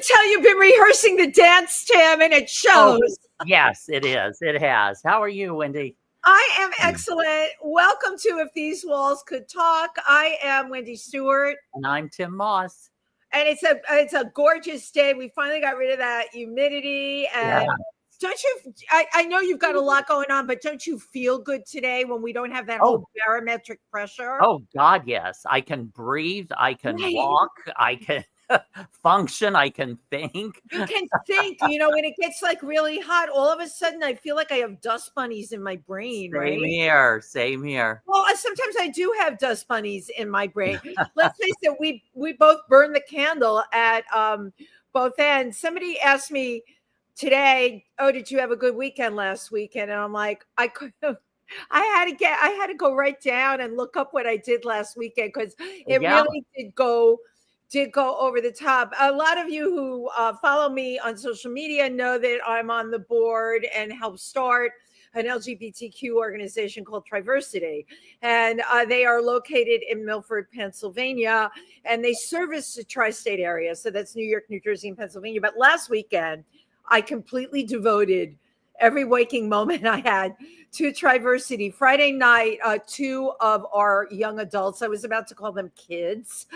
tell you've been rehearsing the dance, Tim, and it shows. Oh, yes, it is. It has. How are you, Wendy? I am excellent. Welcome to If These Walls Could Talk. I am Wendy Stuart. And I'm Tym Moss. And it's a gorgeous day. We finally got rid of that humidity. And don't you, I know you've got a lot going on, but don't you feel good today when we don't have that whole barometric pressure? Oh, God, yes. I can breathe. I can walk. I can function. I can think. You can think, when it gets like really hot, all of a sudden I feel like I have dust bunnies in my brain. Same here. Well, sometimes I do have dust bunnies in my brain. Let's face it, we both burn the candle at both ends. Somebody asked me today, "Oh, did you have a good weekend last weekend?" And I'm like, I had to go right down and look up what I did last weekend because it really did go over the top. A lot of you who follow me on social media know that I'm on the board and helped start an LGBTQ organization called TriVersity. And they are located in Milford, Pennsylvania, and they service the tri-state area. So that's New York, New Jersey, and Pennsylvania. But last weekend, I completely devoted every waking moment I had to TriVersity. Friday night, two of our young adults, I was about to call them kids,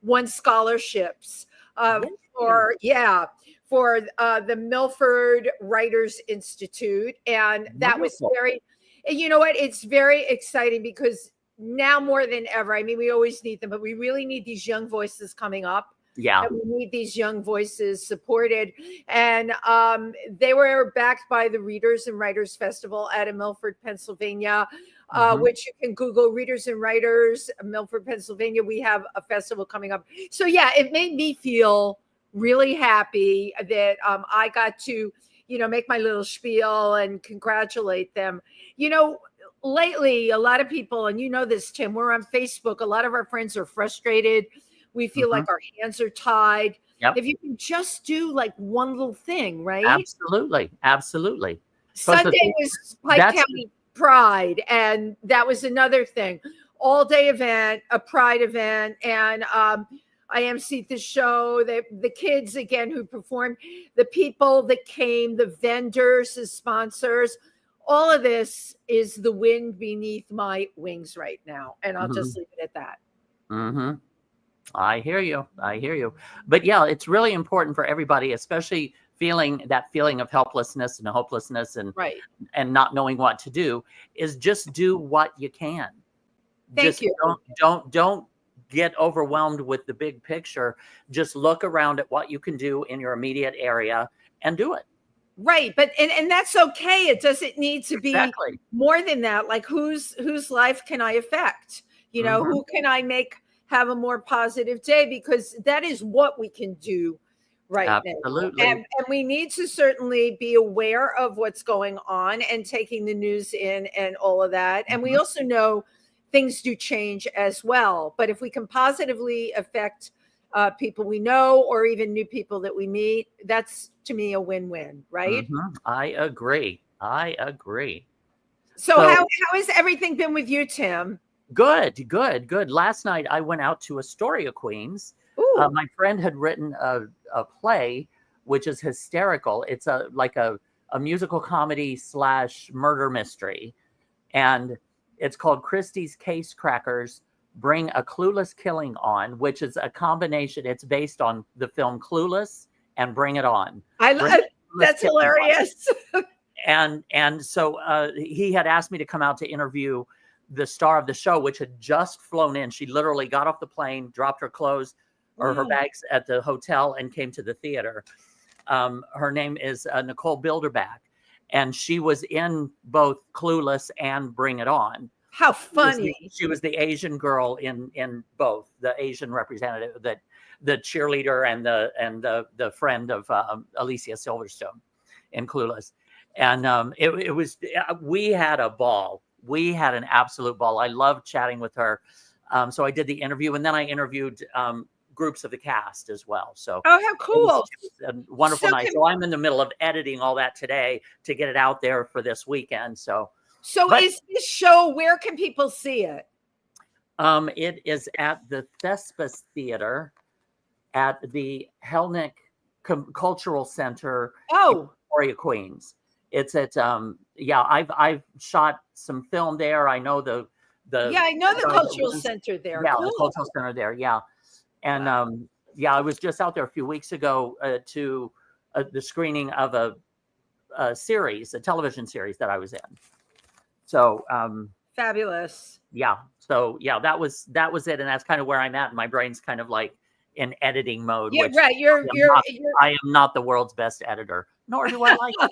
won scholarships for the Milford Writers Institute. And that was it's very exciting because now more than ever, I mean, we always need them, but we really need these young voices coming up. Yeah. And we need these young voices supported. And they were backed by the Readers and Writers Festival out of Milford, Pennsylvania, which you can Google Readers and Writers, Milford, Pennsylvania. We have a festival coming up. So, it made me feel really happy that I got to, make my little spiel and congratulate them. Lately, a lot of people, and you know this, Tim, we're on Facebook. A lot of our friends are frustrated. We feel like our hands are tied. Yep. If you can just do like one little thing, right? Absolutely. Sunday was Pike County Pride, and that was another thing. All-day event, a Pride event, and I emceed the show. The kids, again, who performed, the people that came, the vendors, the sponsors, all of this is the wind beneath my wings right now. And I'll just leave it at that. Mm-hmm. I hear you. But it's really important for everybody, especially feeling of helplessness and hopelessness and not knowing what to do, is just do what you can. Thank you. Don't get overwhelmed with the big picture. Just look around at what you can do in your immediate area and do it. Right. But and that's okay. It doesn't need to be more than that. Like whose life can I affect? Who can I make have a more positive day, because that is what we can do right now. And we need to certainly be aware of what's going on and taking the news in and all of that. And we also know things do change as well. But if we can positively affect people we know or even new people that we meet, that's to me a win-win, right? I agree. So how has everything been with you, Tim? Good. Last night I went out to Astoria, Queens. My friend had written a play, which is hysterical. It's a musical comedy / murder mystery. And it's called Christie's Case Crackers Bring a Clueless Killing On, which is a combination. It's based on the film Clueless and Bring It On. That's hilarious. And so he had asked me to come out to interview the star of the show, which had just flown in. She literally got off the plane, dropped her clothes or her bags at the hotel and came to the theater. Her name is Nicole Bilderback, and she was in both Clueless and Bring It On. How funny. She was the Asian girl in both, the Asian representative, that the cheerleader and the friend of Alicia Silverstone in Clueless. And we had a ball. We had an absolute ball. I loved chatting with her. So I did the interview, and then I interviewed groups of the cast as well. So how cool. It was a wonderful night. So I'm in the middle of editing all that today to get it out there for this weekend. So is this show, where can people see it? It is at the Thespis Theater. at the Hellenic Cultural Center in Oh, Victoria, Queens. It's at I've shot some film there. I know the yeah, I know the guy that cultural runs- center there. yeah, Cool. the cultural center there. Yeah, and Wow. I was just out there a few weeks ago to the screening of a series, a television series that I was in. So Fabulous. yeah, that was it, and that's kind of where I'm at. And my brain's kind of like in editing mode, Yeah, which right. You're I am not the world's best editor, nor do I like it.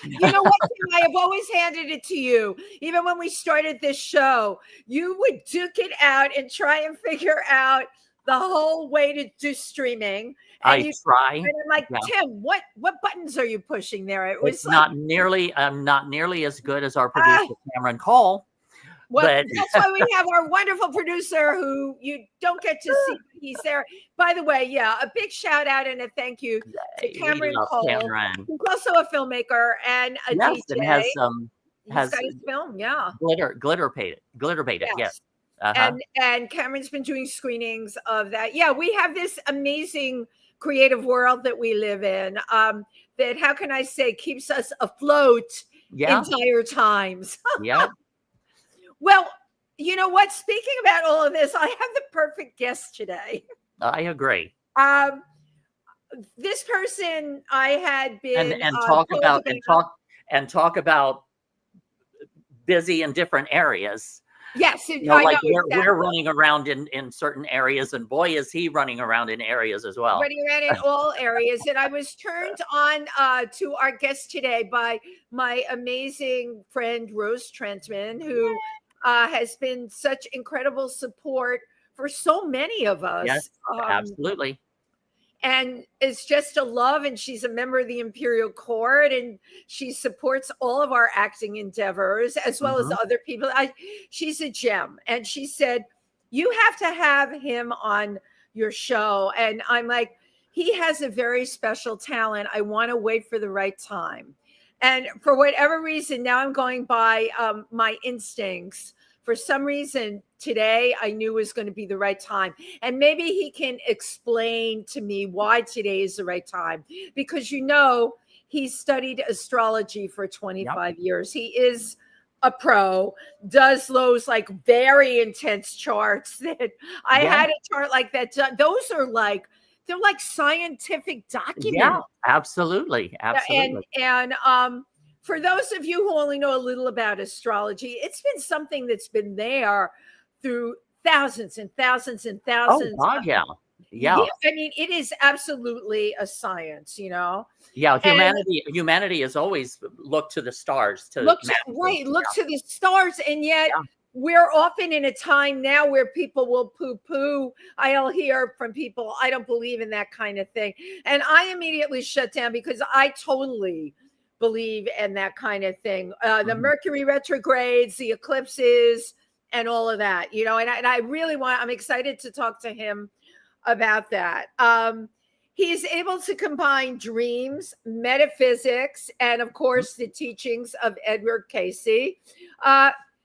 You know what, Tim? I have always handed it to you. Even when we started this show, you would duke it out and try and figure out the whole way to do streaming. And I try. And I'm like, Yeah. Tim, what buttons are you pushing there? It was It's like, I'm not nearly as good as our producer Cameron Cole. well, But that's why we have our wonderful producer who you don't get to see. He's there. By the way, yeah, a big shout out and a thank you to Cameron Cole, who's also a filmmaker and a yes, DJ. and He's got his film, yeah. glitter painted, yes. Uh-huh. And Cameron's been doing screenings of that. Yeah, we have this amazing creative world that we live in that, how can I say, keeps us afloat in dire times. Yeah. Well, you know what? Speaking about all of this, I have the perfect guest today. I agree. This person I had been talk about busy in different areas. Yes, we're running around in certain areas, and boy, is he running around in areas as well. Running around in all areas. And I was turned on to our guest today by my amazing friend, Rose Trentman, who has been such incredible support for so many of us. Yes, absolutely. And it's just a love. And she's a member of the Imperial Court, and she supports all of our acting endeavors as well as other people. She's a gem. And she said, you have to have him on your show. And I'm like, he has a very special talent. I want to wait for the right time. And for whatever reason, now I'm going by my instincts. For some reason, today I knew was going to be the right time. And maybe he can explain to me why today is the right time. Because, he studied astrology for 25 years. He is a pro, does those like very intense charts that I had a chart like that. Those are like, they're like scientific documents. Yeah, absolutely. And for those of you who only know a little about astrology, it's been something that's been there through thousands and thousands and thousands. Oh, God, yeah. I mean, it is absolutely a science, Yeah, humanity has always looked to the stars to look to the stars, and yet we're often in a time now where people will poo-poo. I'll hear from people, I don't believe in that kind of thing, and I immediately shut down because I totally believe in that kind of thing. The Mercury retrogrades, the eclipses, and all of that, and I really I'm excited to talk to him about that. He's able to combine dreams, metaphysics, and of course the teachings of Edward Cayce.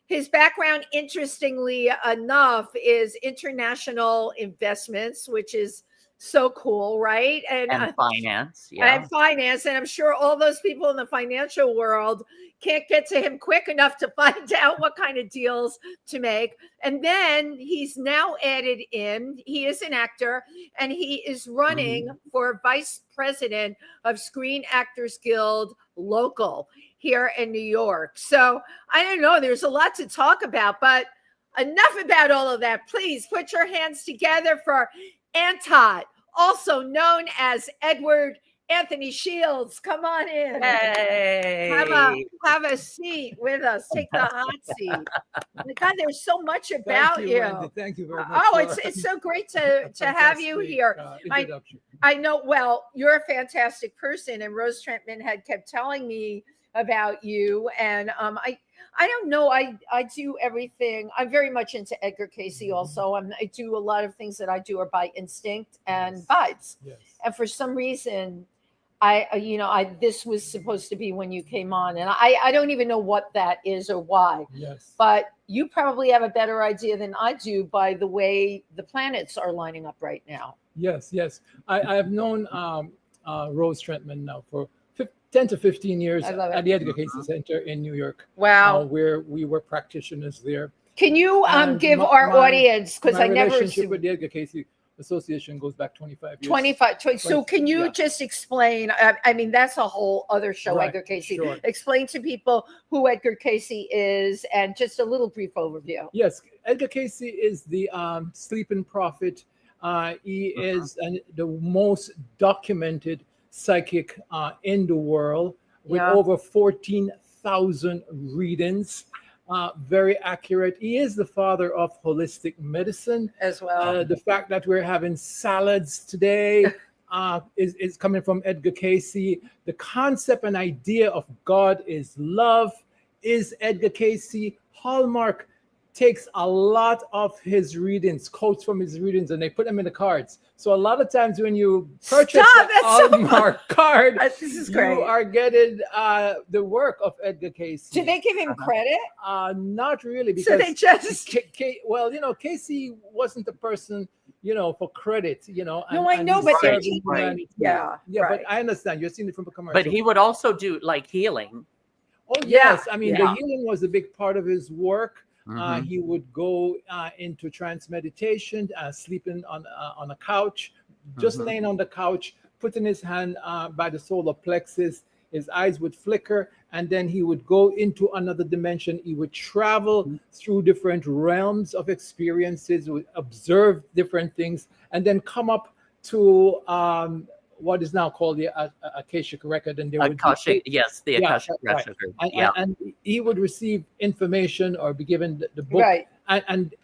His background, interestingly enough, is international investments, which is so cool, right? And finance, and finance, and I'm sure all those people in the financial world can't get to him quick enough to find out what kind of deals to make. And then he's now added in, he is an actor, and he is running for vice president of Screen Actors Guild Local here in New York. So I don't know, there's a lot to talk about, but enough about all of that. Please put your hands together for Antot, also known as Edward Anthony Shields. Come on in. Hey. Have a seat with us. Take the hot seat. My God, there's so much about you. Wendy. Thank you very much. Oh, it's so great to have you here. I know, well, you're a fantastic person, and Rose Trentman had kept telling me about you, and I don't know. I do everything. I'm very much into Edgar Cayce also. I do a lot of things that I do are by instinct and vibes. Yes. And for some reason, this was supposed to be when you came on, and I don't even know what that is or why. Yes. But you probably have a better idea than I do by the way the planets are lining up right now. Yes. I have known Rose Trentman now for 10 to 15 years I love it. at the Edgar Casey Center in New York. Wow. Where we were practitioners there. Can you And give my- our my- audience, because My I never relationship with the Edgar Casey Association goes back 25 years. 25. So can you Yeah. just explain? I mean, that's a whole other show, Right, Edgar Casey. sure. Explain to people who Edgar Casey is and just a little brief overview. Yes, Edgar Casey is the sleeping prophet. He is the most documented psychic in the world with Yeah. over 14,000 readings. Very accurate. He is the father of holistic medicine. As well. The fact that we're having salads today is coming from Edgar Casey. The concept and idea of God is love is Edgar Casey. Hallmark takes a lot of his readings, quotes from his readings, and they put them in the cards. So a lot of times when you purchase Stop, the that's so Hallmark card, This is great. you are getting the work of Edgar Casey. Do they give him credit? Not really, because So they just. Casey wasn't the person, for credit, No, I know, he's but they're serving teaching. humanity. Yeah. Yeah, right. but I understand. You're seeing it from a commercial. But he would also do like healing. Oh, Yeah, yes. I mean, yeah. the healing was a big part of his work. Mhm. He would go into trance meditation, sleeping on a couch, just Mhm. laying on the couch, putting his hand by the solar plexus. His eyes would flicker, and then he would go into another dimension. He would travel through different realms of experiences, would observe different things, and then come up to what is now called the Akashic record. And there would Akashic, yes, the Yeah, Akashic right. record. and, Yeah. and he would receive information or be given the book. Right. And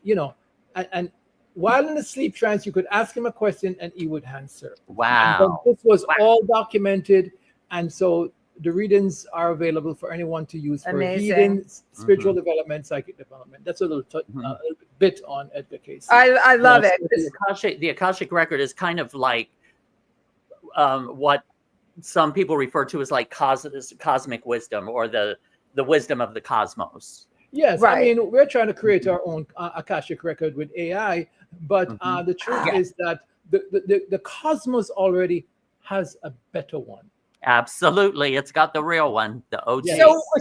while in a sleep trance, you could ask him a question and he would answer. And then Wow. this was Wow. all documented. And so the readings are available for anyone to use for Amazing. healing, spiritual development, psychic development. That's a little bit on Edgar Casey. I love Yes, it. The Akashic record is kind of like what some people refer to as like cosmic wisdom, or the wisdom of the cosmos. Yes, Right. I mean, we're trying to create our own Akashic record with AI, but the truth Yeah. is that the cosmos already has a better one. Absolutely. It's got the real one, the OG. Yes.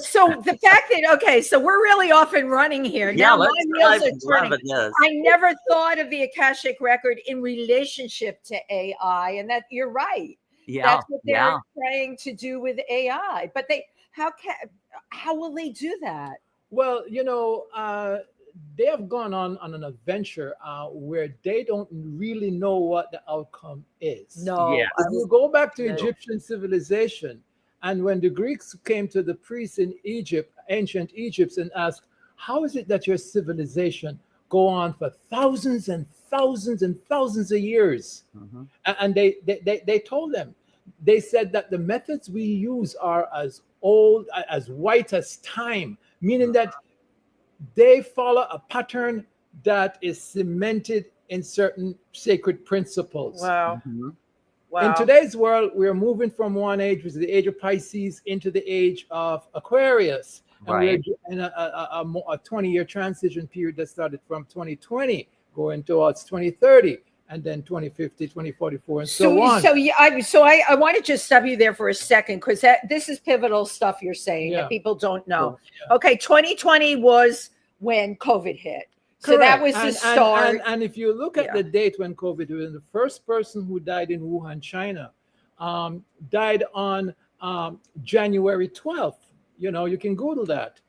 So the fact that so we're really off and running here. Yeah, Now my let's wheels dive are turning. into this. I never thought of the Akashic record in relationship to AI, and that you're right. Yeah. That's what they're Yeah. trying to do with AI. But how will they do that? Well, they have gone on an adventure where they don't really know what the outcome is. No. Yeah. If you go back to No. Egyptian civilization, and when the Greeks came to the priests in Egypt, ancient Egypt, and asked, how is it that your civilization go on for thousands and thousands and thousands of years? Mhm. And they told them, they said that the methods we use are as old, as white as time, meaning that they follow a pattern that is cemented in certain sacred principles. Wow. Mhm. Wow. In today's world, we're moving from one age, which is the age of Pisces, into the age of Aquarius. And Right. we're in a 20-year transition period that started from 2020, going towards 2030, and then 2050, 2044, and so on. I want to just stop you there for a second, because this is pivotal stuff you're saying Yeah. that people don't know. Yeah. Okay, 2020 was when COVID hit. So that was Correct. the start. And if you look at Yeah. the date when COVID was, the first person who died in Wuhan, China, died on January 12th. You can Google that.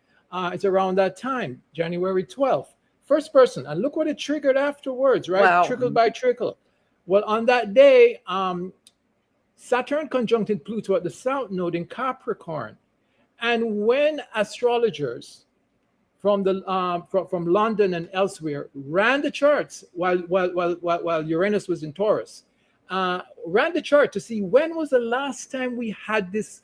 It's around that time, January 12th. First person. And look what it triggered afterwards, right? Wow. Trickle by trickle. Well, on that day, Saturn conjuncted Pluto at the south node in Capricorn. And when astrologers from London and elsewhere ran the charts while Uranus was in Taurus, ran the chart to see when was the last time we had this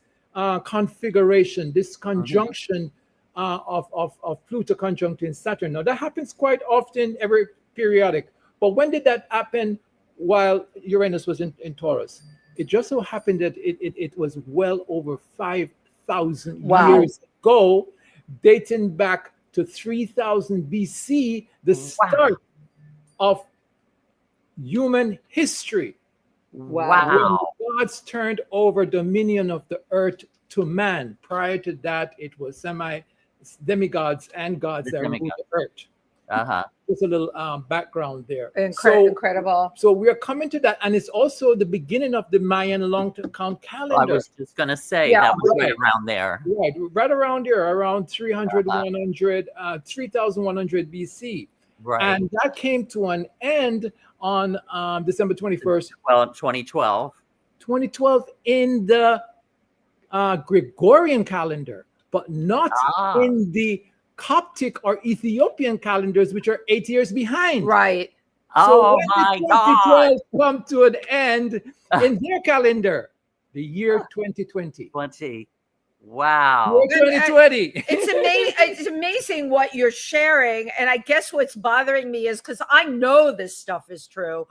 configuration, this conjunction of Pluto conjuncting Saturn. Now that happens quite often, every periodic. But when did that happen while Uranus was in Taurus? it just so happened that it was well over 5,000 Wow. years ago, dating back to 3000 BC, the start of human history. Wow. When gods turned over dominion of the earth to man. Prior to that, it was demigods and gods that ruled the earth. Just a little background there. Incredible. So we're coming to that, and it's also the beginning of the Mayan long-term count calendar. I was just going to say that was right around there. Right around here, around 3100 BC. Right. And that came to an end on December 21st. Well, 2012. 2012 in the Gregorian calendar, but not in the Coptic or Ethiopian calendars, which are 8 years behind. Right. Oh my God. Come to an end in their calendar, the year 2020. Wow. Year 2020. It's amazing what you're sharing. And I guess what's bothering me is because I know this stuff is true.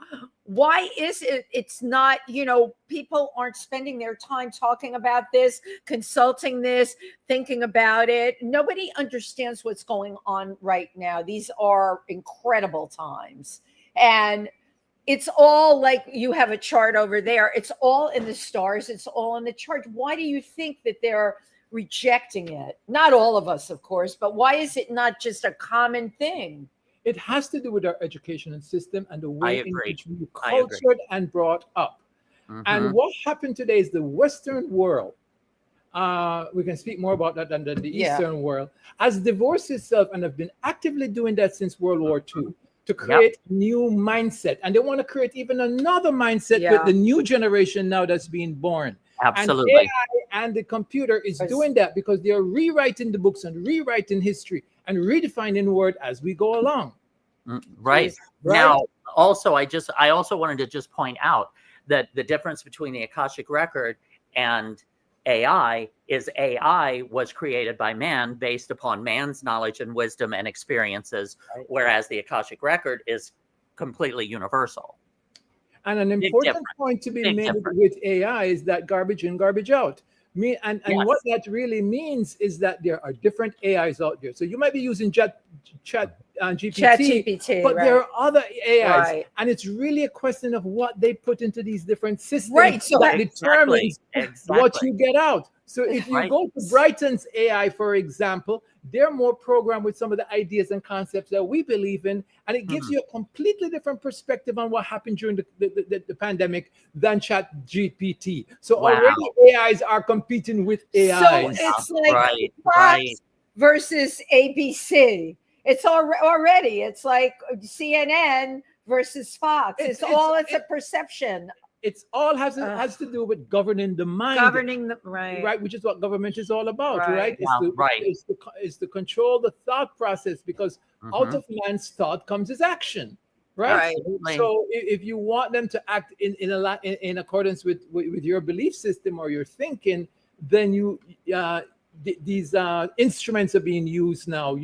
Why is it's not, people aren't spending their time talking about this, consulting this, thinking about it. Nobody understands what's going on right now. These are incredible times. And it's all like you have a chart over there. It's all in the stars. It's all in the chart. Why do you think that they're rejecting it? Not all of us, of course, but why is it not just a common thing? It has to do with our educational system and the way in which we were cultured and brought up. And what happened today is the Western world, we can speak more about that than the Eastern world, has divorced itself and have been actively doing that since World War II. To create a new mindset. And they want to create even another mindset with the new generation now that's being born. Absolutely. And AI and the computer is doing that because they are rewriting the books and rewriting history and redefining word as we go along. Right. Now, also, I also wanted to just point out that the difference between the Akashic Record and AI is AI was created by man based upon man's knowledge and wisdom and experiences, whereas the Akashic Record is completely universal. And an important point to be made with AI is that garbage in, garbage out. And what that really means is that there are different AIs out there. So you might be using Chat GPT, but there are other AIs, and it's really a question of what they put into these different systems so that determines what you get out. So if you go to Brighton's AI, for example, they're more programmed with some of the ideas and concepts that we believe in, and it gives you a completely different perspective on what happened during the pandemic than Chat GPT. So already AIs are competing with AIs. So it's like Fox versus ABC. It's already, it's like CNN versus Fox. It's a perception. It's all has to do with governing the mind. Right, which is what government is all about, right? It's to control the thought process, because out of man's thought comes his action, right? So if you want them to act in accordance with your belief system or your thinking, then these instruments are being used now,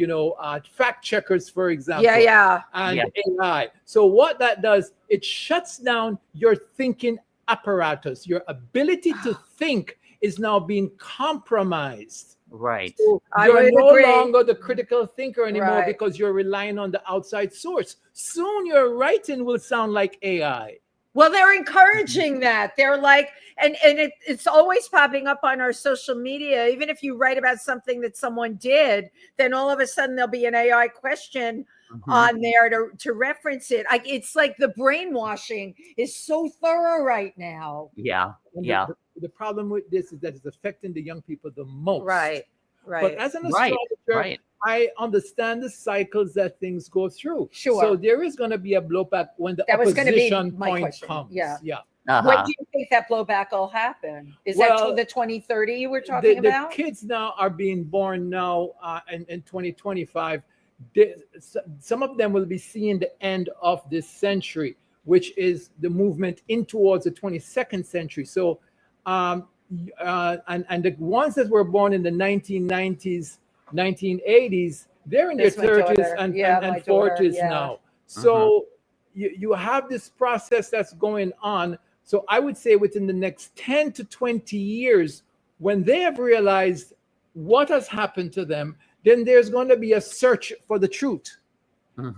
fact checkers, for example, and AI. So what that does, it shuts down your thinking apparatus. Your ability to think is now being compromised. Right. So you're no longer the critical thinker anymore because you're relying on the outside source. Soon your writing will sound like AI. Well, they're encouraging that. They're like, and it's always popping up on our social media. Even if you write about something that someone did, then all of a sudden there'll be an AI question on there to reference it. It's like the brainwashing is so thorough right now. The problem with this is that it's affecting the young people the most. Right. But as an astrologer, I understand the cycles that things go through. Sure. So there is going to be a blowback when the opposition point comes. When do you think that blowback will happen? Is that till the 2030 you were talking about? The kids now are being born now in 2025. Some of them will be seeing the end of this century, which is the movement in towards the 22nd century. So, and the ones that were born in the 1990s, 1980s, they're in their 30s and 40s now. So you have this process that's going on. So I would say within the next 10 to 20 years, when they have realized what has happened to them, then there's going to be a search for the truth.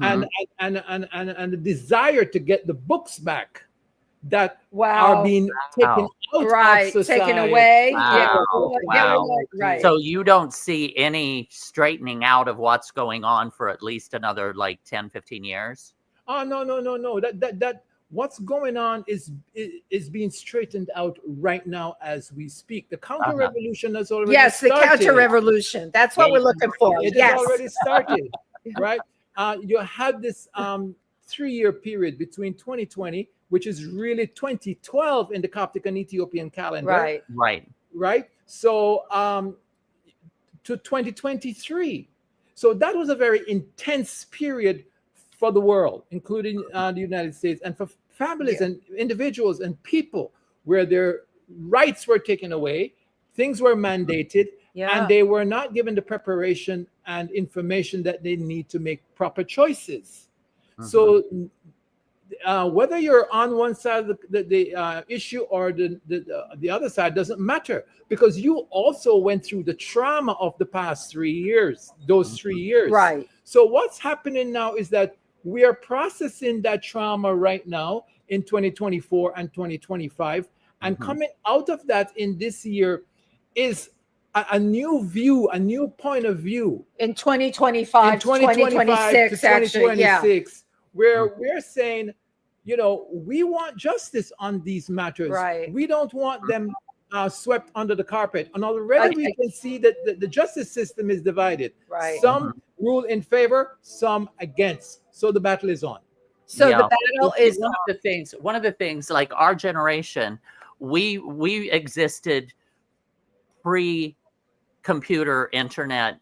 And a desire to get the books back that are being taken out of society. Taken away. Right. So you don't see any straightening out of what's going on for at least another like 10, 15 years? Oh, no. That what's going on is being straightened out right now as we speak. The counter revolution has already started. The counter revolution. That's what we're looking for. It has already started, right? You had this 3-year period between 2020, which is really 2012 in the Coptic and Ethiopian calendar. Right. So to 2023. So that was a very intense period for the world, including the United States, and for families and individuals and people where their rights were taken away, things were mandated, and they were not given the preparation and information that they need to make proper choices. So whether you're on one side of the issue or the other side doesn't matter, because you also went through the trauma of the past 3 years, those 3 years. Right. So what's happening now is that we are processing that trauma right now in 2024 and 2025. And coming out of that in this year is a new view, a new point of view. In 2025, 2026, 2026, where we're saying, we want justice on these matters. Right. We don't want them swept under the carpet. And already we can see that the justice system is divided. Right. Some rule in favor, some against. So the battle is on. So the battle is one of the things, like our generation, we existed pre-computer internet,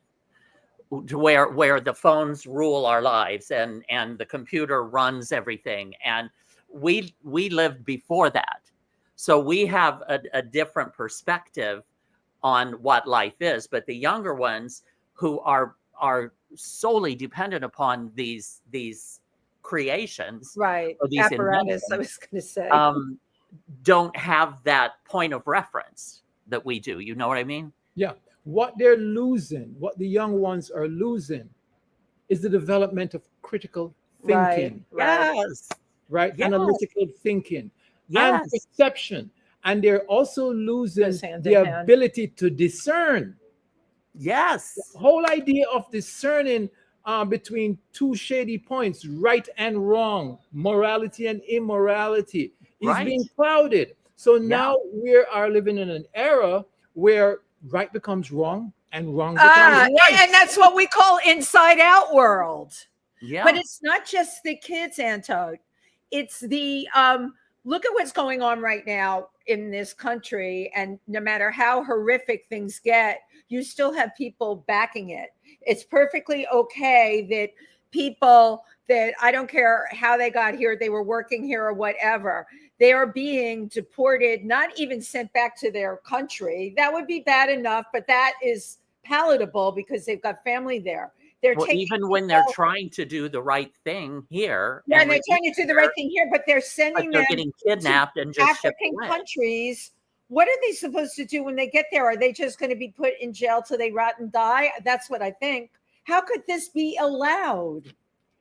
where the phones rule our lives and the computer runs everything, and we lived before that, so we have a different perspective on what life is. But the younger ones who are solely dependent upon these creations, right, or these apparatus, I was going to say, don't have that point of reference that we do. You know what I mean? Yeah. What they're losing, what the young ones are losing, is the development of critical thinking. Right? Analytical thinking and perception. And they're also losing the ability to discern. Yes. The whole idea of discerning between two shady points, right and wrong, morality and immorality, is being clouded. So now we are living in an era where right becomes wrong and wrong becomes right. And that's what we call inside out world. Yeah. But it's not just the kids, Antot. It's the look at what's going on right now in this country, and no matter how horrific things get, you still have people backing it. It's perfectly okay that people that, I don't care how they got here, they were working here or whatever, they are being deported, not even sent back to their country. That would be bad enough, but that is palatable because they've got family there. They're even when they're trying to do the right thing here. Yeah, and they're trying to do the right thing here, but they're sending them getting kidnapped and just African countries. What are they supposed to do when they get there? Are they just going to be put in jail till they rot and die? That's what I think. How could this be allowed?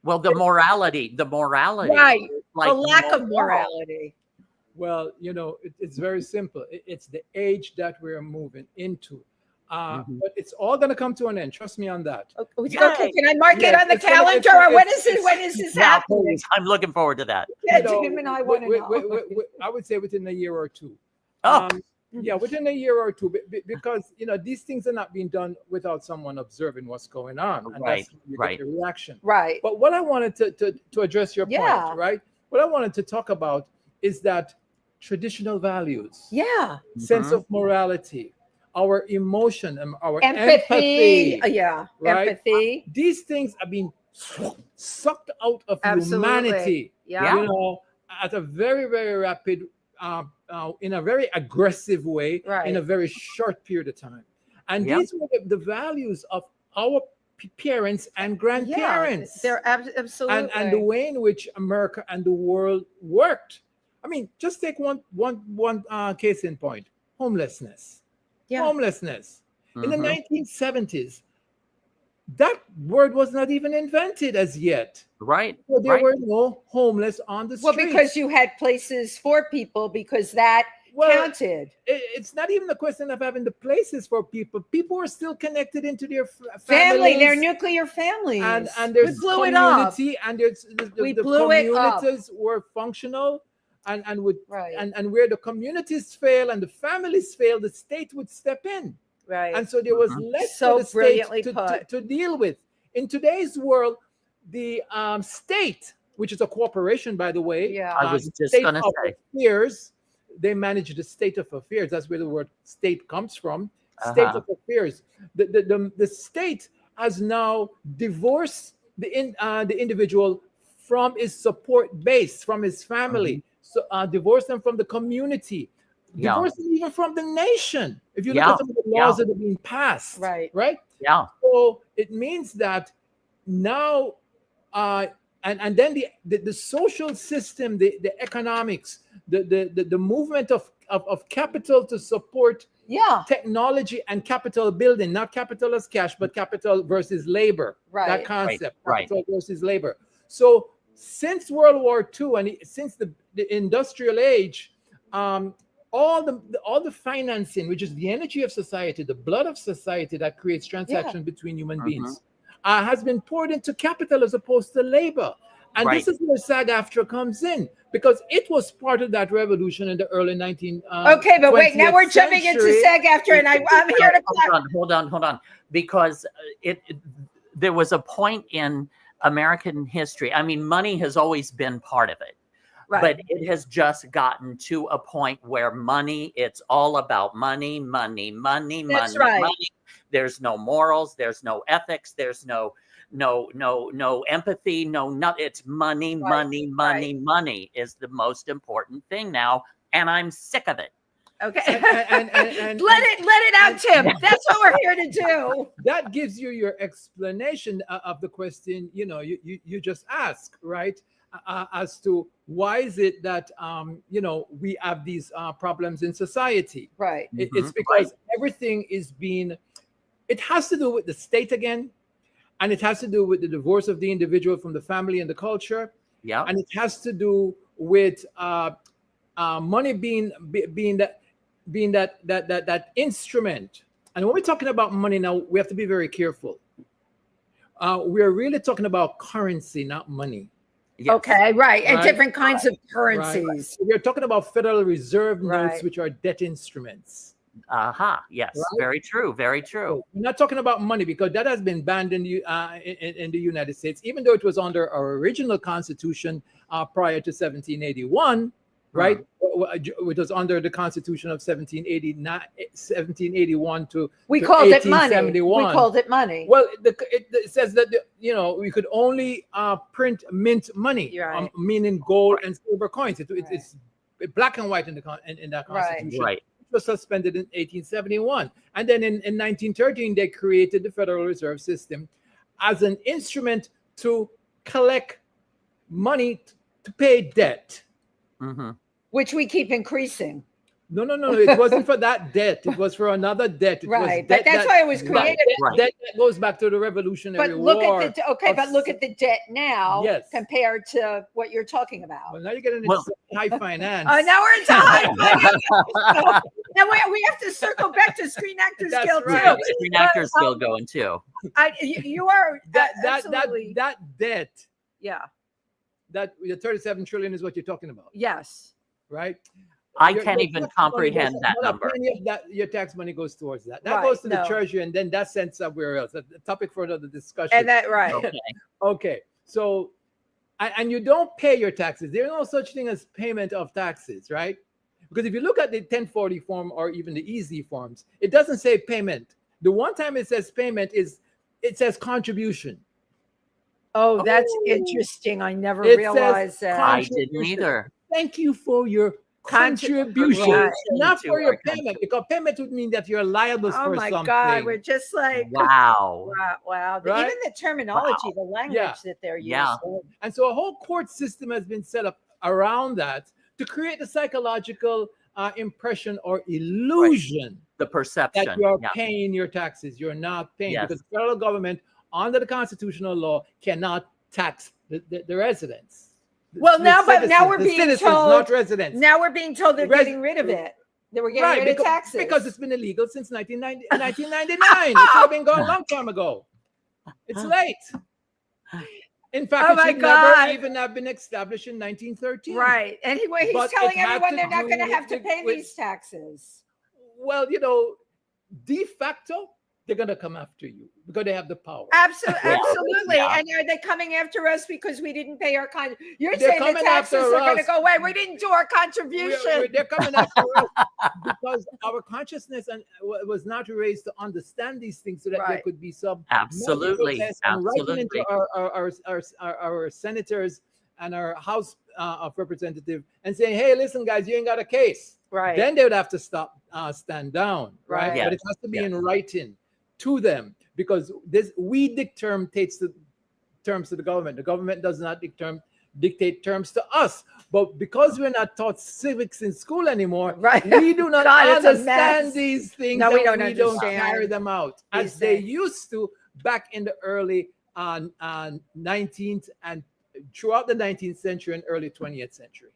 Well, the morality. Right. Like a lack of morality. Well, it's very simple. It's the age that we're moving into. But it's all going to come to an end. Trust me on that. Okay, can I mark it on the calendar, or when is this happening? I'm looking forward to that. Yeah, Jim and I want to know. I would say within a year or two. Oh. Yeah, within a year or two, because these things are not being done without someone observing what's going on, and that's when you get the reaction. Right. But what I wanted to address your point, right? What I wanted to talk about is that traditional values, sense of morality, our emotion, and our empathy, right? Empathy. These things are being sucked out of humanity, at a very, very rapid, in a very aggressive way, in a very short period of time. And these were the values of our parents and grandparents. They're absolutely. And the way in which America and the world worked. I mean, just take one case in point: homelessness. Yeah. Homelessness. In the Mhm. 1970s, that word was not even invented as yet. Right. So there Right. were no homeless on the Well, streets. because you had places for people, because that counted. It's not even a question of having the places for people. People are still connected into their Family, families, their nuclear families. and We there's blew it up. community, and there's We the blew it up. communities were functional, and would Right. and where the communities fail and the families fail, the state would step in. Right. And so there was Mhm. less So for the state brilliantly to put. deal with. In today's world, the state, which is a corporation, by the way, Yeah. I was just state gonna of say. affairs, they manage the state of affairs. That's where the word state comes from. State Uh-huh. of affairs. The state has now divorced the individual from his support base, from his family. So divorce them from the community. Yeah. Divorce them even from the nation. If you look Yeah. at some of the laws that are being passed, Right. Yeah. So it means that now, and then the social system, the economics, the movement of capital to support Yeah. technology and capital building, not capital as cash, but capital versus labor. Right. That concept, Right. capital versus labor. So since World War II and since the industrial age, all the financing, which is the energy of society, the blood of society that creates transaction between human beings, has been poured into capital as opposed to labor. And Right. this is where SAG-AFTRA comes in, because it was part of that revolution in the early 19th. Okay, but wait, now 20th we're jumping into century. SAG-AFTRA, and I'm here to Hold on, because there was a point in American history. I mean, money has always been part of it, Right. but it has just gotten to a point where it's all about money. That's right. Money. There's no morals. There's no ethics. There's no empathy. It's money. Money is the most important thing now, and I'm sick of it. Okay. And let it out, Tim. That's what we're here to do. that gives you your explanation of the question you just asked, right? As to why is it that we have these problems in society. Right. It's because everything is being, it has to do with the state again, and it has to do with the divorce of the individual from the family and the culture. Yeah. And it has to do with money being that instrument. And when we're talking about money now, we have to be very careful. We're really talking about currency, not money. Yes. Okay, right. And Right. different kinds of Right. currencies. We're talking about Federal Reserve notes, Right. which are debt instruments. Yes. Right? Very true. Very true. So we're not talking about money, because that has been banned in the United States, even though it was under our original Constitution prior to 1781, right? It was under the Constitution of 1781 to We called it money. 1871. We called it money. Well, it says that we could only print mint money, Right. meaning gold and silver coins. It's black and white in that Constitution. Right. It was suspended in 1871, and then in 1913 they created the Federal Reserve System as an instrument to collect money to pay debt. Mm-hmm. Which we keep increasing. No. It wasn't for that debt. It was for another debt. It was Right. debt But that's why it was Right. created. Debt that goes back to the Revolutionary But look War. at look at the debt now Yes. compared to what you're talking about. Well, now you're getting into Well- high finance. Now we're into high finance. Now we have to circle back to Screen Actors That's Guild right. too. Screen Actors Guild going too. You are absolutely. that debt, Yeah. that the 37 trillion is what you're talking about, Yes. right? I Your- can't your even tax money comprehend goes- that not a number. penny of that, your tax money goes towards that. That Right, goes to the no. treasury, and then that's sent somewhere else. That's a topic for another discussion. And that right. Okay. Okay, so and you don't pay your taxes. There's no such thing as payment of taxes, right? Because if you look at the 1040 form or even the easy forms, it doesn't say payment. The one time it says payment it says contribution. Oh, that's Oh. interesting. I never It says realized that. I didn't either. Thank you for your contribution, Right. not To for your our payment, because payment would mean that you're liable Oh for my something. God, we're just like Wow. wow. Right? Even the terminology, the language Yeah. that they're using. Yeah. And so a whole court system has been set up around that to create the psychological impression or illusion the perception that you are paying your taxes. You're not paying because the federal government, under the constitutional law, cannot tax the residents. Well, now we're being citizens, told, not residents. Now we're being told they're getting rid of it. They were getting rid of taxes because it's been illegal since 1999. It should have been gone a long time ago. It's late. In fact, it should never even have been established in 1913. Right. Anyway, he's telling everyone they're not going to have to pay these taxes. Well, de facto, they're going to come after you because they have the power. Absolutely. Yeah. And are they coming after us because we didn't pay our You're saying the taxes are going to go away. We didn't do our contribution. They're coming after us because our consciousness was not raised to understand these things so that there could be some absolutely writing into our senators and our House of Representatives and saying, hey, listen, guys, you ain't got a case. Right. Then they would have to stand down. Right. Yes. But it has to be in writing to them, because we dictate the terms to the government. The government does not dictate terms to us. But because we're not taught civics in school anymore, we do not understand these things. No, we don't don't carry them out as they used to back in the early 19th and throughout the 19th century and early 20th century.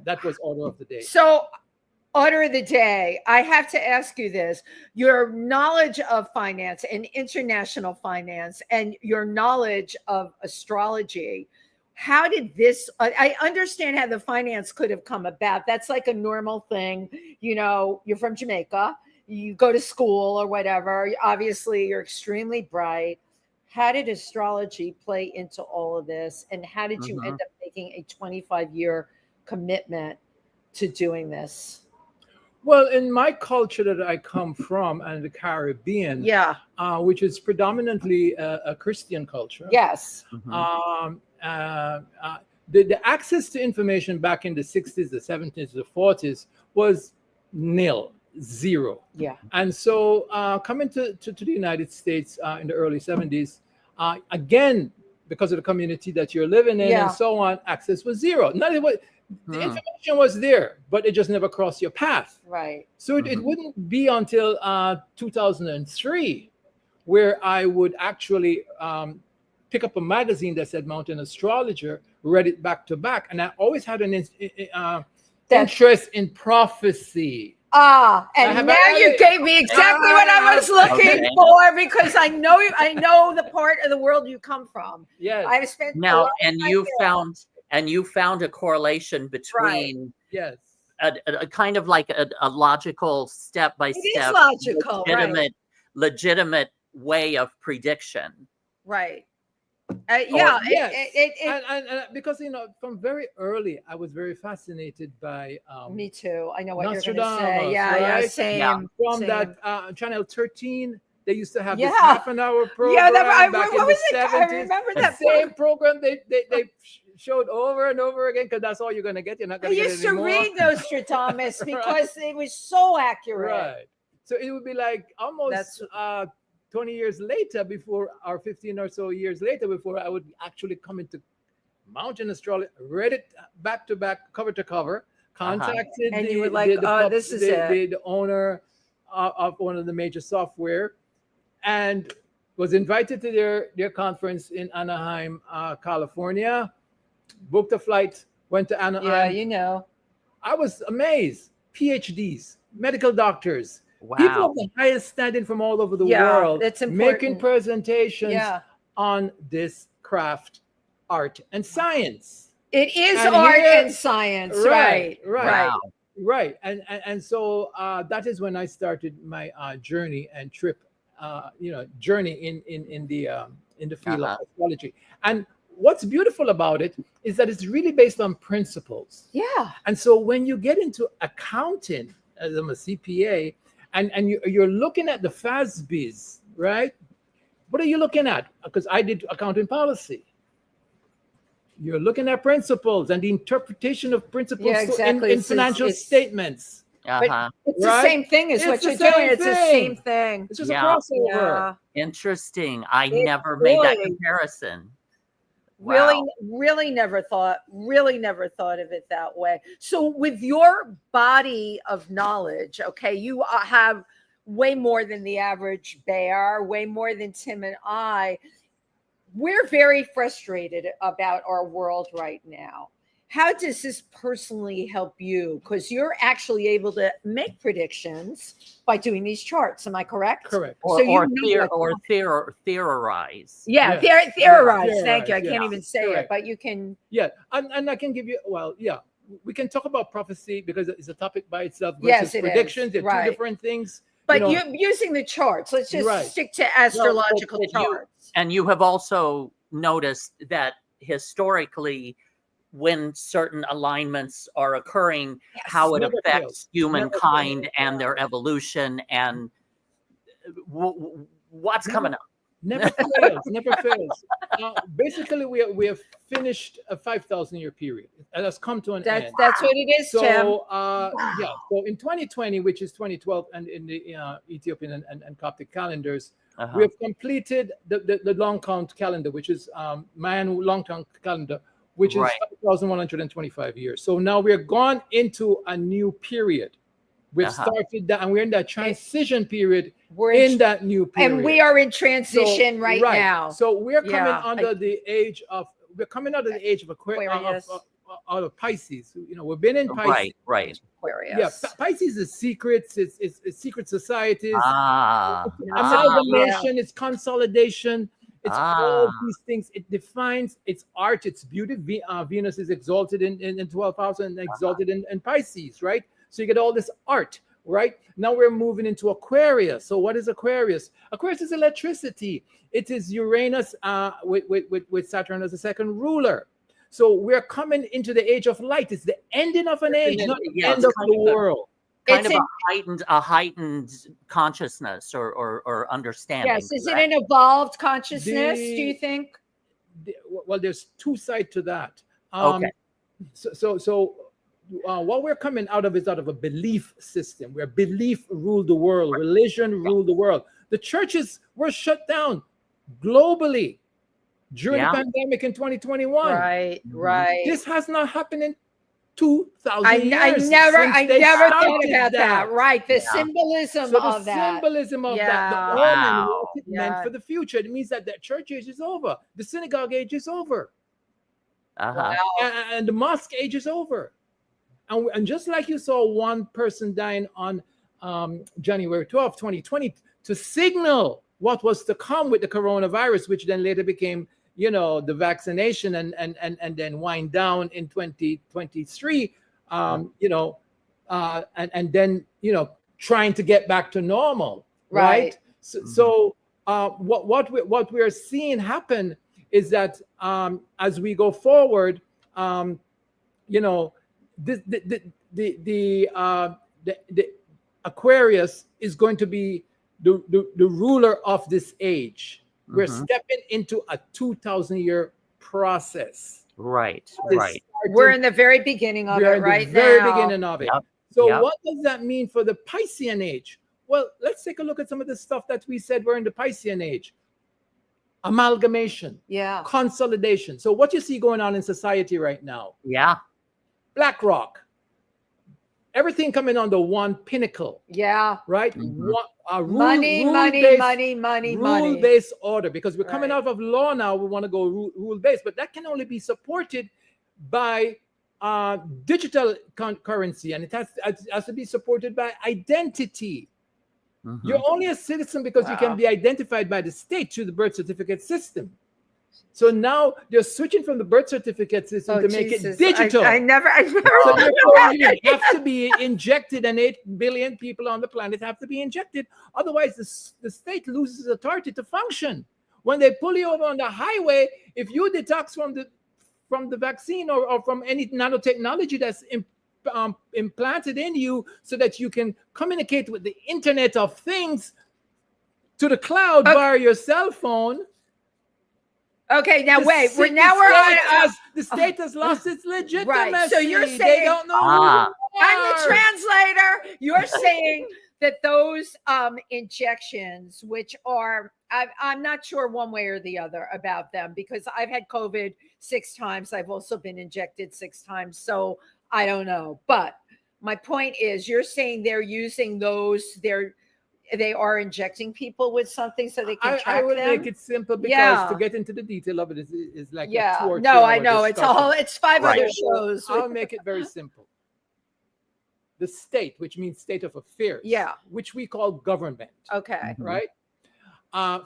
That was order of the day. So order of the day, I have to ask you this. Your knowledge of finance and international finance and your knowledge of astrology, how did this, I understand how the finance could have come about. That's like a normal thing. You're from Jamaica, you go to school or whatever. Obviously, you're extremely bright. How did astrology play into all of this? And how did you end up making a 25-year commitment to doing this? Well, in my culture that I come from and the Caribbean, which is predominantly a Christian culture. Yes. The access to information back in the 60s, the 70s, the 40s was nil, zero. Yeah. And so coming to the United States in the early 70s, again, because of the community that you're living in and so on, access was zero. The information was there, but it just never crossed your path. Right. So it wouldn't be until 2003 where I would actually pick up a magazine that said Mountain Astrologer, read it back to back. And I always had an interest in prophecy. And now you gave me exactly what I was looking for, because I know the part of the world you come from. Yes. I've spent and you found a correlation between a kind of like a logical step-by-step legitimate way of prediction. Right. And because from very early I was very fascinated by me too. I know what you're going to say. Same. From that Channel 13, they used to have this half-an-hour program back in the 70s. I remember that same program they showed over and over again, because that's all you're going to get. You're not going to get it anymore. I used to read those Stratomus because it was so accurate. Right. So it would be like almost 20 years later or 15 or so years later before I would actually come into Mountain Astrology, read it back to back, cover to cover, contacted and you were like, this is the owner of one of the major software, and was invited to their conference in Anaheim, California, booked a flight, went to Anaheim. I was amazed. PhDs, medical doctors, people of the highest standing from all over the world, making presentations on this craft, art, and science. It is art and science, right? Right. And so that is when I started my journey and trip, journey in the field of astrology. And what's beautiful about it is that it's really based on principles. Yeah. And so when you get into accounting, as I'm a CPA, and you're looking at the FASBs, right? What are you looking at? Because I did accounting policy. You're looking at principles and the interpretation of principles in financial statements. But it's the same thing as what you're doing. It's the same thing. It's just a crossover. Interesting. I never made that comparison. Really, Wow. really never thought of it that way. So with your body of knowledge, okay, you have way more than the average bear, way more than Tim and I. We're very frustrated about our world right now. How does this personally help you? Because you're actually able to make predictions by doing these charts. Am I correct? Correct. Or, So you or, know theorize. yeah, Yes. theorize. Yeah, Thank you. I theorize, can't yeah. even say it, Correct. but you can. Yeah, and I can give you, well, yeah, we can talk about prophecy because it's a topic by itself versus Yes, it is. predictions. They're Right. two different things. But you using the charts. Let's just Right. stick to astrological but charts. And you have also noticed that historically, when certain alignments are occurring, how it Never affects fails. humankind Never and their evolution and what's coming up. Never fails. Never fails. Basically, we have finished a 5,000-year period. It has come to an end. That's what it is, Tim. So yeah. So in 2020, which is 2012, and in the Ethiopian and Coptic calendars, we have completed the long count calendar, which is Mayan long count calendar, which is 5,125 years. So now we're gone into a new period. We've started that, and we're in that transition period. We're in that new period, and we are in transition right now. So we're coming under the age of. We're coming out of the age of Aquarius, out of Pisces. You know, we've been in Pisces. Right. Aquarius. Yeah, Pisces is secrets. It's secret societies. Amalgamation. It's consolidation. It's all these things. It defines its art, its beauty. Venus is exalted in 12th house and exalted in Pisces, right? So you get all this art, right? Now we're moving into Aquarius. So what is Aquarius? Aquarius is electricity. It is Uranus with Saturn as the second ruler. So we're coming into the age of light. It's the ending of an age, not the end of the world. Kind of a heightened consciousness or understanding. Yes. Is it an evolved consciousness, do you think? Well, there's two sides to that. Okay. So what we're coming out of is out of a belief system where belief ruled the world, religion ruled the world. The churches were shut down globally during the pandemic in 2021. Right. This has not happened in 2,000 years. I never thought about that. Right. The symbolism of that. Symbolism of that. The omen, what it meant for the future. It means that the church age is over. The synagogue age is over. And the mosque age is over. And just like you saw one person dying on January 12, 2020, to signal what was to come with the coronavirus, which then later became, the vaccination and then wind down in 2023, and then, trying to get back to normal. Right. So what we're seeing happen is that as we go forward, the Aquarius is going to be the ruler of this age. We're stepping into a 2,000-year process. Right. We're in the very beginning of it right now. Very beginning of it. Yep. So what does that mean for the Piscean age? Well, let's take a look at some of the stuff that we said we're in the Piscean age. Amalgamation. Yeah. Consolidation. So what you see going on in society right now. Yeah. BlackRock. Everything coming under one pinnacle. Yeah. Right? Money. Rule-based order, because we're coming out of law now. We want to go rule-based, but that can only be supported by digital currency, and it has to be supported by identity. You're only a citizen because you can be identified by the state through the birth certificate system. So now they're switching from the birth certificate system to make it digital. I never. So you have to be injected, and 8 billion people on the planet have to be injected. Otherwise, the state loses authority to function. When they pull you over on the highway, if you detox from the vaccine or from any nanotechnology that's implanted in you so that you can communicate with the Internet of Things to the cloud via your cell phone. Okay, now wait. We're on. The state has lost its legitimacy. Right. So you're saying they don't know. I'm the translator. You're saying that those injections, which are, I'm not sure one way or the other about them, because I've had COVID 6 times. I've also been injected 6 times. So I don't know. But my point is, you're saying they're using those, they are injecting people with something so they can track I will them. make it simple, because to get into the detail of it is like a 2 or 3 no, I hour know discussion. it's 5 Right. other shows. I'll make it very simple. The state, which means state of affairs, which we call government, Okay. right?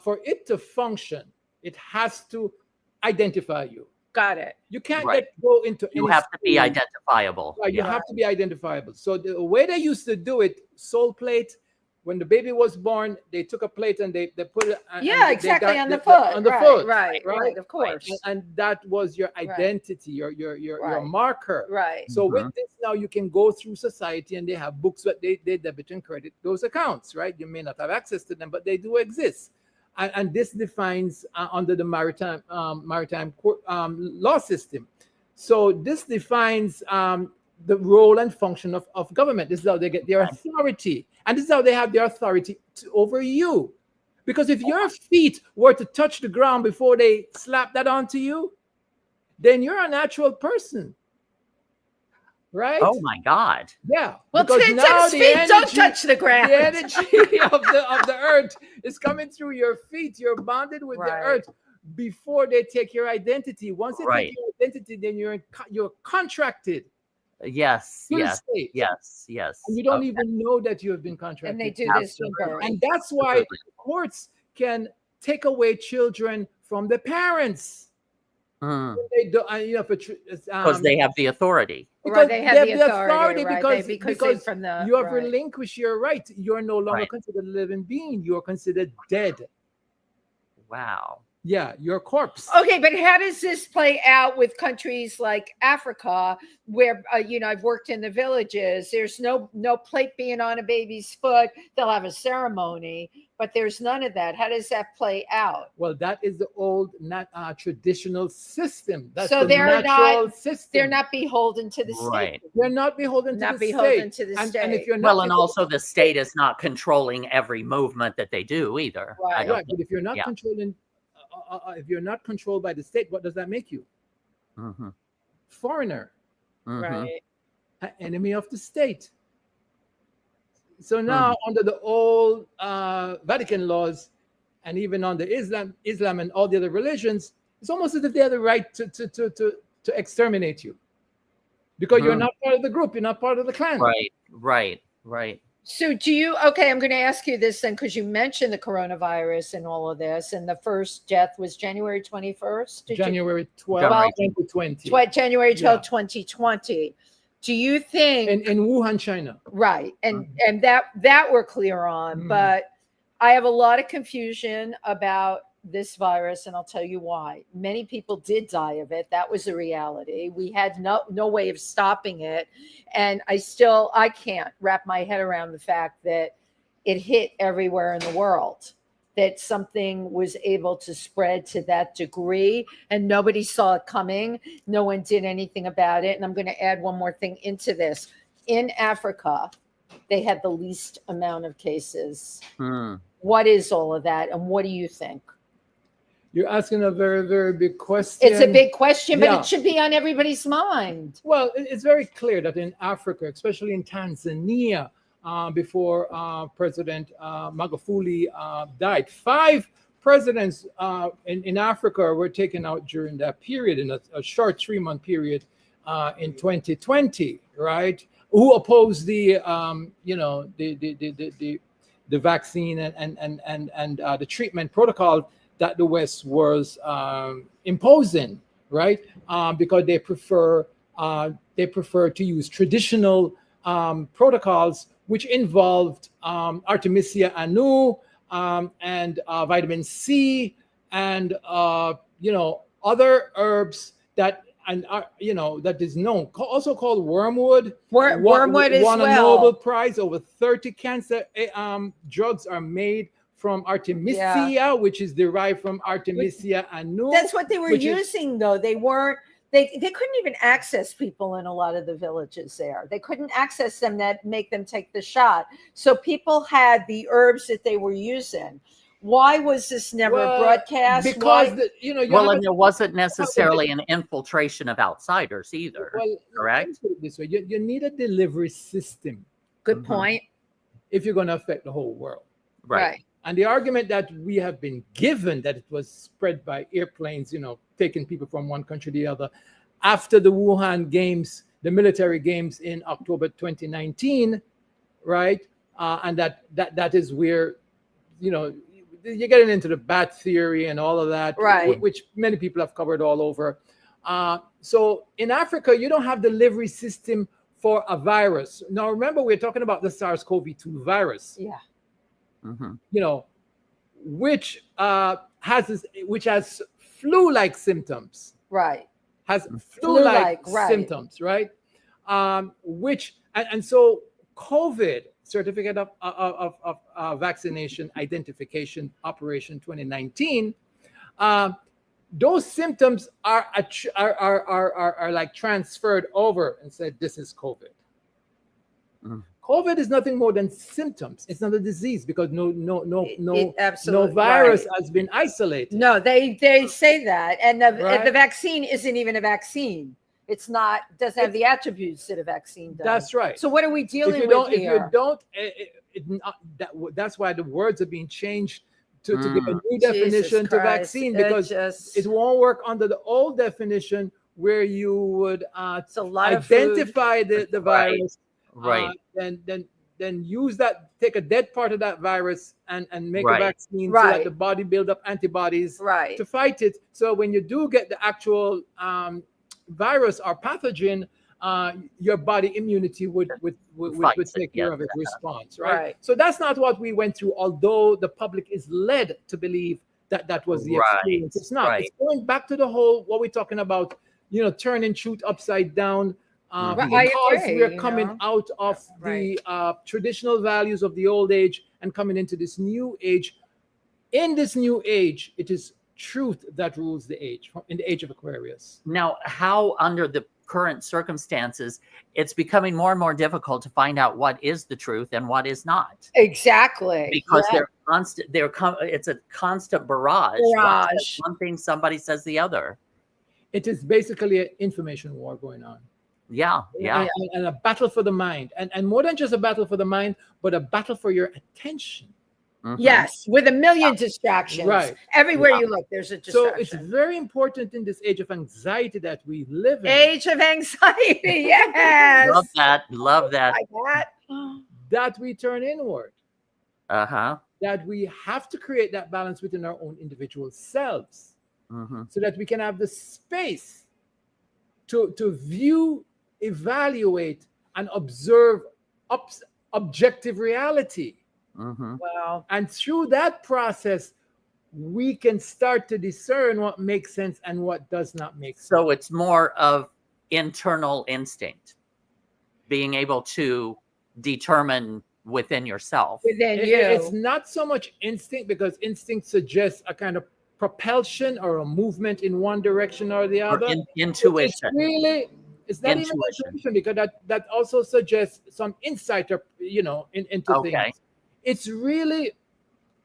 For it to function, it has to identify you. Got it. You can't Right. go into You any have to be school. identifiable. Right, you Yeah. have to be identifiable. So the way they used to do it, soul plate, when the baby was born, they took a plate and they put it exactly, on the foot. on the Right, foot, right, of course. and that was your identity, your marker. Right. So with this now, you can go through society, and they have books that they debit and credit those accounts, right? You may not have access to them, but they do exist. And this defines under the maritime law system. So this defines the role and function of government. This is how they get their authority. And this is how they have their authority over you. Because if your feet were to touch the ground before they slap that onto you, then you're a natural person. Right? Oh my God. Yeah. Well, because feet now the don't touch the ground. The energy of the earth is coming through your feet. You're bonded with the earth before they take your identity. Once they take your identity, then you're contracted. Yes. to the Yes. state. Yes. Yes. And you don't even know that you have been contracted. And they do this to Absolutely. birth. And that's why courts can take away children from the parents. Mm. They do, Because they have the authority. because They have the authority right? because they from the you have relinquished your right. You're no longer Right. considered a living being. You're considered dead. Wow. Yeah, you're a corpse. Okay, but how does this play out with countries like Africa, where I've worked in the villages? There's no plate being on a baby's foot. They'll have a ceremony, but there's none of that. How does that play out? Well, that is the old traditional system. That's So the they're natural not- system. They're not beholden to the Right. state. They're not beholden to Not the beholden state. to the And state. if you're not Well, and also the state is not controlling every movement that they do either. I Right. don't right, but if you're not yeah. controlling, if you're not controlled by the state, what does that make you? Mm-hmm. Foreigner, Mm-hmm. Right. an enemy of the state. So now, under the old Vatican laws, and even under Islam and all the other religions, it's almost as if they have the right to exterminate you, because you're not part of the group, you're not part of the clan. Right. So I'm going to ask you this then, because you mentioned the coronavirus and all of this, and the first death was January 21st? January 12, January 2020. January 12, 2020. Do you think In Wuhan, China. right? And that we're clear on, but I have a lot of confusion about this virus, and I'll tell you why. Many people did die of it. That was a reality. We had no way of stopping it, and I can't wrap my head around the fact that it hit everywhere in the world, that something was able to spread to that degree, and nobody saw it coming. No one did anything about it. And I'm going to add one more thing into this. In Africa, they had the least amount of cases. What is all of that, and what do you think? You're asking a very, very big question. It's a big question, but Yeah. it should be on everybody's mind. Well, it's very clear that in Africa, especially in Tanzania, before President Magufuli died, 5 presidents in Africa were taken out during that period, in a short 3-month period in 2020, right? Who opposed the vaccine and the treatment protocol that the West was imposing, right? Because they prefer to use traditional protocols, which involved Artemisia annua and vitamin C and other herbs that that is known, also called wormwood. Wormwood as won a well. Nobel Prize. Over 30 cancer drugs are made from Artemisia, which is derived from Artemisia annua. That's what they were using, though. They weren't they couldn't even access people in a lot of the villages there. They couldn't access them that make them take the shot. So people had the herbs that they were using. Why was this never broadcast? Because and there wasn't necessarily an infiltration of outsiders either. Well, correct? Put it this way: you need a delivery system. Good point. If you're going to affect the whole world, Right. And the argument that we have been given that it was spread by airplanes, taking people from one country to the other, after the Wuhan Games, the military games in October 2019, right? And that is where, you're getting into the bat theory and all of that, right? Which many people have covered all over. So in Africa, you don't have delivery system for a virus. Now, remember, we're talking about the SARS-CoV-2 virus. Yeah. Which has flu-like symptoms. Right. Has flu-like symptoms, right? So COVID, Certificate of Vaccination Identification Operation 2019, those symptoms are like transferred over and said, this is COVID. COVID is nothing more than symptoms. It's not a disease because no virus has been isolated. No, they say that, and the vaccine isn't even a vaccine. It's not, doesn't have the attributes that a vaccine does. That's right. So what are we dealing with here? That's why the words are being changed to give a new definition to vaccine, because it won't work under the old definition where you would identify the virus. Right. Then use that, take a dead part of that virus and make a vaccine so that the body build up antibodies to fight it. So when you do get the actual virus or pathogen, your body immunity would take care of it, response, right? So that's not what we went through, although the public is led to believe that was the experience. It's not. It's going back to the whole, what we're talking about, turning truth upside down. Because we're coming out of the traditional values of the old age and coming into this new age. In this new age, it is truth that rules the age, in the age of Aquarius. Now, how under the current circumstances, it's becoming more and more difficult to find out what is the truth and what is not. Exactly. Because it's a constant barrage. One thing somebody says the other. It is basically an information war going on. Yeah. And a battle for the mind. And more than just a battle for the mind, but a battle for your attention. Yes, with a million distractions. Right. Everywhere you look, there's a distraction. So it's very important in this age of anxiety that we live in. Age of anxiety, yes. Love that. Like that we turn inward. That we have to create that balance within our own individual selves. So that we can have the space to view, evaluate, and observe objective reality. Wow. And through that process, we can start to discern what makes sense and what does not make sense. So it's more of internal instinct, being able to determine within yourself. It's not so much instinct, because instinct suggests a kind of propulsion or a movement in one direction or the other. Intuition. It's not even intuition, because that also suggests some insight, into things. It's really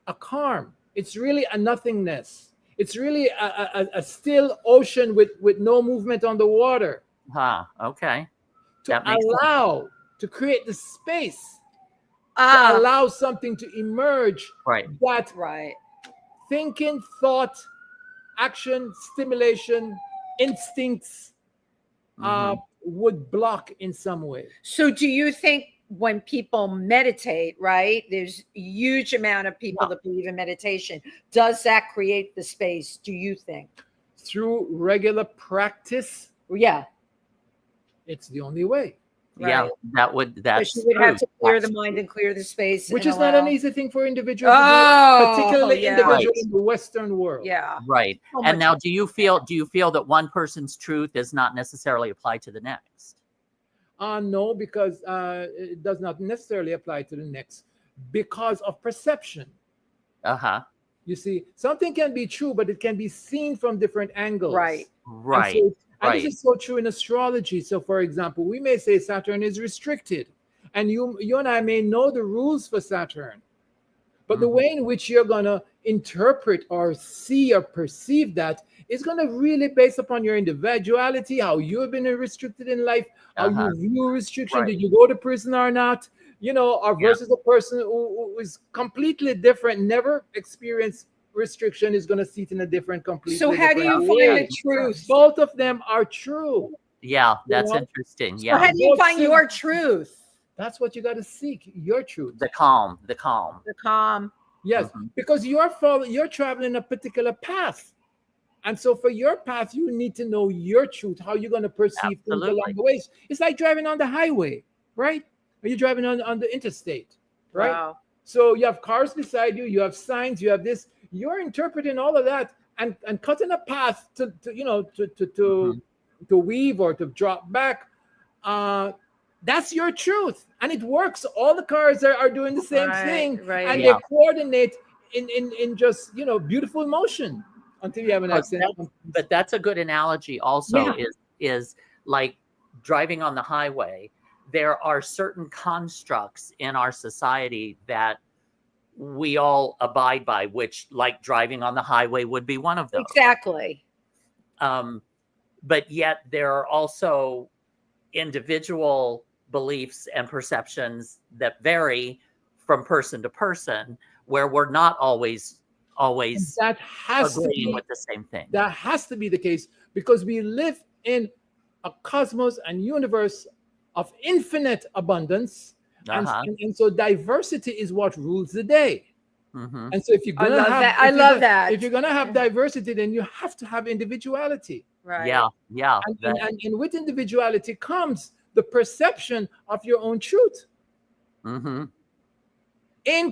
a calm. It's really a nothingness. It's really a still ocean with no movement on the water. Okay. To create the space to allow something to emerge. Thinking, thought, action, stimulation, instincts would block in some way. So do you think when people meditate, right, there's a huge amount of people that believe in meditation, does that create the space, do you think? Through regular practice? It's the only way. Right. That's you would have to clear the mind and clear the space, which is not an easy thing for individuals to do, particularly individuals in the Western world. Right. And now, do you feel that one person's truth is not necessarily applied to the next? No, because it does not necessarily apply to the next because of perception. You see, something can be true, but it can be seen from different angles. Right. And Right. this is so true in astrology. So, for example, we may say Saturn is restricted, and you and I may know the rules for Saturn, but the way in which you're going to interpret or see or perceive that is going to really based upon your individuality, how you've been restricted in life, how you view restriction. Right. Did you go to prison or not? You know, or versus a person who is completely different, never experienced restriction, is going to see it in a different, completely So how do you different find way. the truth? Both of them are true. Yeah, that's know? interesting. So Yeah. how do you Both find sim- your truth? That's what you got to seek, your truth. The calm, the calm. The calm. Yes, because you're traveling a particular path. And so for your path, you need to know your truth, how you're going to perceive things along the ways. It's like driving on the highway, right? Are you driving on the interstate, right? Wow. So you have cars beside you, you have signs, you have this. You're interpreting all of that and cutting a path to weave or to drop back. That's your truth, and it works. All the cars are doing the same thing, and they coordinate in just beautiful motion until you have an accident. But that's a good analogy. Also, is like driving on the highway. There are certain constructs in our society that we all abide by, which, like driving on the highway, would be one of those. Exactly. But yet there are also individual beliefs and perceptions that vary from person to person, where we're not always that has agreeing with the same thing. That has to be the case because we live in a cosmos and universe of infinite abundance. And so diversity is what rules the day. And so if you're gonna if you're gonna have diversity, then you have to have individuality. Right. Yeah. And with individuality comes the perception of your own truth. In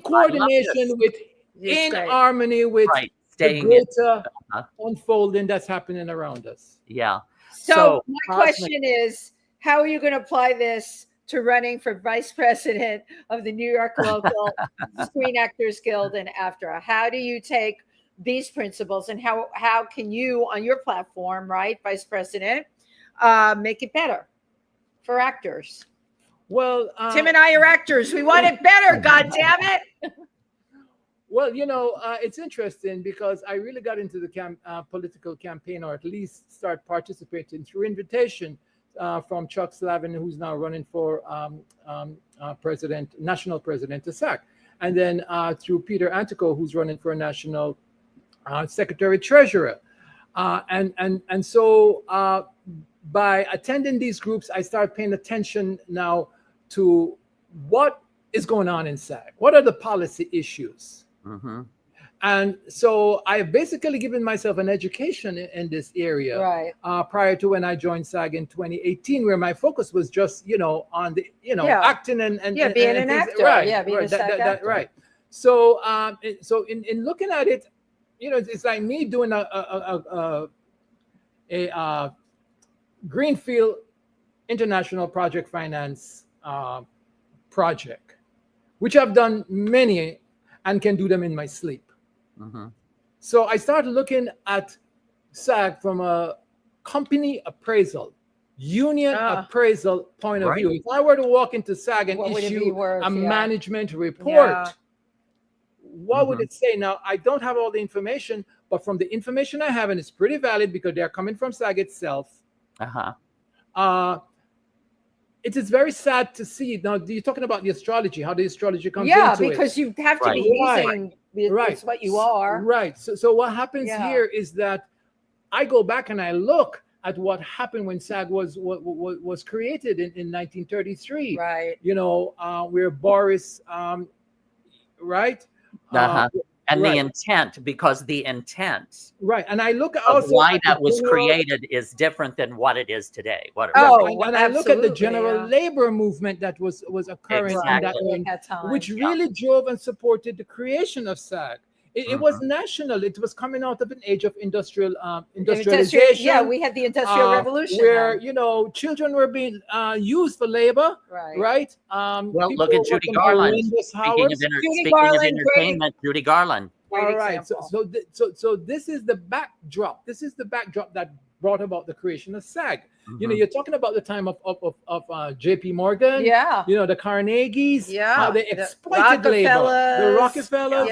coordination with, harmony with the greater unfolding that's happening around us. Yeah. So my question is, how are you going to apply this to running for vice president of the New York local Screen Actors Guild and AFTRA? How do you take these principles and how can you on your platform, right, vice president, make it better for actors? Well, Tim and I are actors. We want it better. God damn it. Well, it's interesting because I really got into the political campaign, or at least start participating through invitation from Chuck Slavin, who's now running for national president of SAC, and then through Peter Antico, who's running for national secretary treasurer, and so by attending these groups, I start paying attention now to what is going on in SAG. What are the policy issues? And so I've basically given myself an education in this area prior to when I joined SAG in 2018, where my focus was just, on the, acting and being an actor. Being a SAG actor. Right. So, so in looking at it, it's like me doing a Greenfield International Project Finance project, which I've done many and can do them in my sleep. So I started looking at SAG from a company appraisal, union appraisal point of view. If I were to walk into SAG and issue a management report, what would it say? Now, I don't have all the information, but from the information I have, and it's pretty valid because they're coming from SAG itself, it is very sad to see. Now, you're talking about the astrology, how the astrology comes into it. Yeah, because you have to be using it's what you are. Right. So what happens here is that I go back and I look at what happened when SAG was created in 1933. Right. Where Boris, right? And the intent, because the intent and I look of why that was created is different than what it is today. And I look at the general labor movement that was occurring in that time, which really drove and supported the creation of SAG. It was national. It was coming out of an age of industrialization. Yeah, we had the Industrial Revolution, where children were being used for labor. Right. Well, look at Judy Garland. Speaking of entertainment, Judy Garland. All right. So this is the backdrop. This is the backdrop that brought about the creation of SAG. You know, you're talking about the time of J.P. Morgan, you know, the Carnegies, how they exploited labor, the Rockefellers,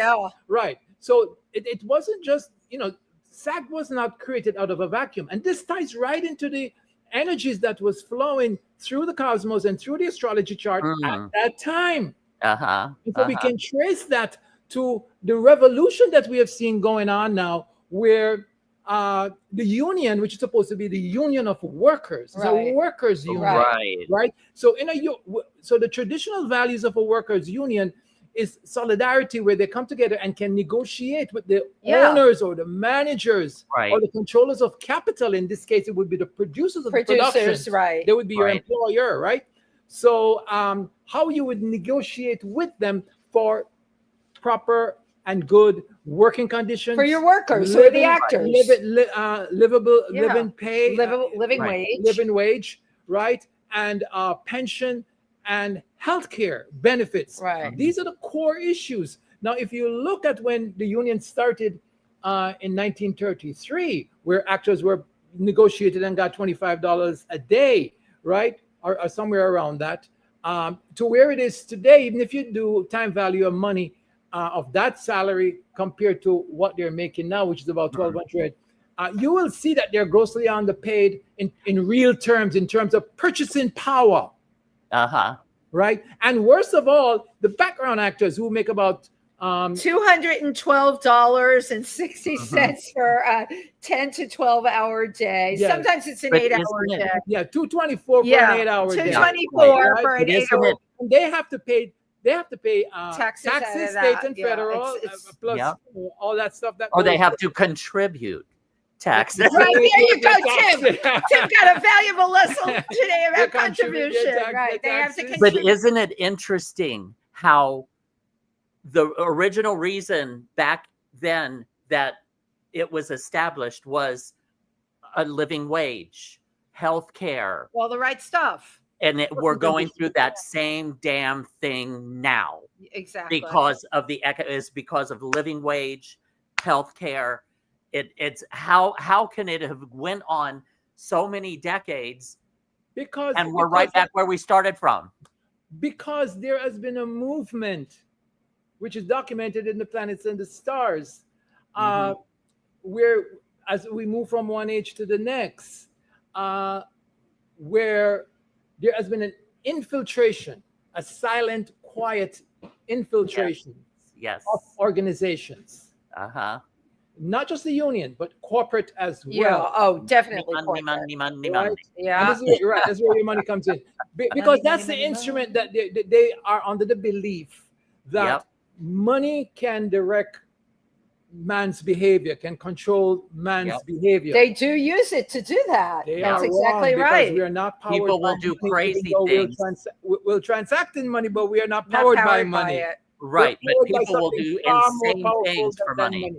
right. So it wasn't just, you know, SAG was not created out of a vacuum. And this ties right into the energies that was flowing through the cosmos and through the astrology chart at that time. And so we can trace that to the revolution that we have seen going on now, where the union, which is supposed to be the union of workers, is a workers union, right? So so the traditional values of a workers union is solidarity, where they come together and can negotiate with the owners or the managers or the controllers of capital. In this case, it would be the producers of the production. Right. They would be your employer, right? So how you would negotiate with them for proper and good working conditions for your workers, or the actors, livable living pay, living wage, right, and pension and healthcare benefits. Right. These are the core issues. Now, if you look at when the union started in 1933, where actors were negotiated and got $25 a day, right, or somewhere around that, to where it is today, even if you do time value of money of that salary compared to what they're making now, which is about $1,200, you will see that they're grossly underpaid in real terms, in terms of purchasing power. Right. And worst of all, the background actors who make about $212.60 for a 10 to 12 hour day. Yes. Sometimes it's an 8-hour day. Yeah, $224 for an 8-hour day. $224 for an 8-hour. And they have to pay taxes, state and federal, plus all that stuff. Or they have to contribute taxes. Right, there you go, Tim. Tim got a valuable lesson today about contribution. Right, they have to contribute. But isn't it interesting how the original reason back then that it was established was a living wage, health care, all the right stuff. And we're going through that same damn thing now. Exactly. Because of because of living wage, health care. It's how can it have went on so many decades? And we're right back where we started from. Because there has been a movement, which is documented in the Planets and the Stars, where as we move from one age to the next, where there has been an infiltration, a silent, quiet infiltration of organizations. Not just the union, but corporate as well. Yeah, oh, definitely. Money. Yeah. And this is that's where your money comes in. Because that's the instrument that they are under the belief that money can direct man's behavior, can control man's behavior. They do use it to do that. That's exactly right. We are not powered. People will do crazy things. We'll transact in money, but we are not powered by money. Right, but people will do insane things for money.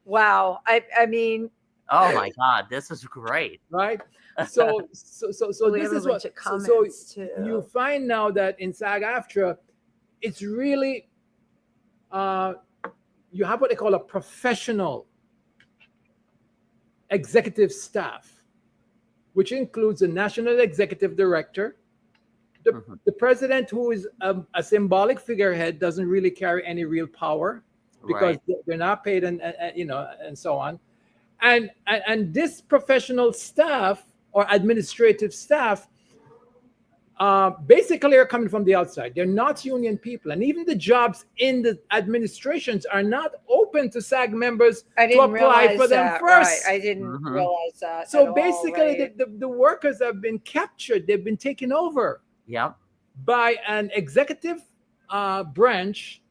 Wow, I mean, oh my God, this is great. Right. So this is what. So you find now that in SAG-AFTRA, it's really you have what they call a professional executive staff, which includes a national executive director. The president, who is a symbolic figurehead, doesn't really carry any real power because they're not paid, and so on. And this professional staff or administrative staff basically are coming from the outside. They're not union people, and even the jobs in the administrations are not open to SAG members to apply for them first. Right. I didn't realize that. So basically, the workers have been captured. They've been taken over. By an executive branch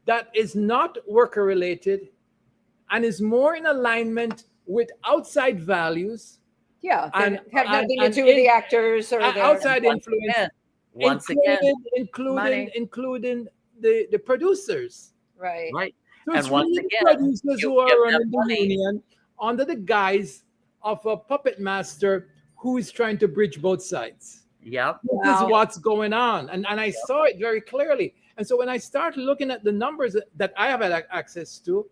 that is not worker related and is more in alignment with outside values. And have nothing to do with the actors or the outside influence. Including the producers. Right. So it's really the producers who are running the union under the guise of a puppet master who is trying to bridge both sides. This is what's going on. And I saw it very clearly. And so when I start looking at the numbers that I have had access to,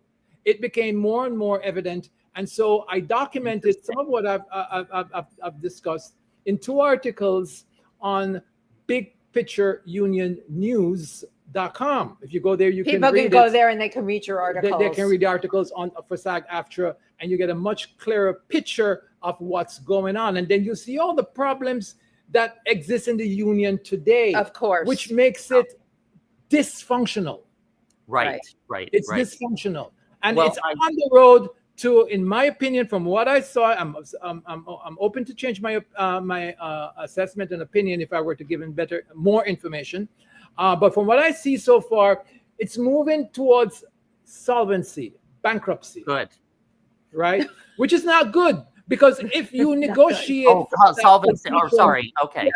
it became more and more evident. And so I documented some of what I've discussed in 2 articles on bigpictureunionnews.com. If you go there, People can go there and they can read your articles. They can read the articles for SAG-AFTRA, and you get a much clearer picture of what's going on. And then you see all the problems that exist in the union today. Of course. Which makes it dysfunctional. Right. It's dysfunctional. And Well, it's on the road to, in my opinion, from what I saw, I'm open to change my assessment and opinion if I were to give more information. But from what I see so far, it's moving towards solvency, bankruptcy. Good. Right? Which is not good, because if you negotiate, solvency. Oh, sorry. Okay.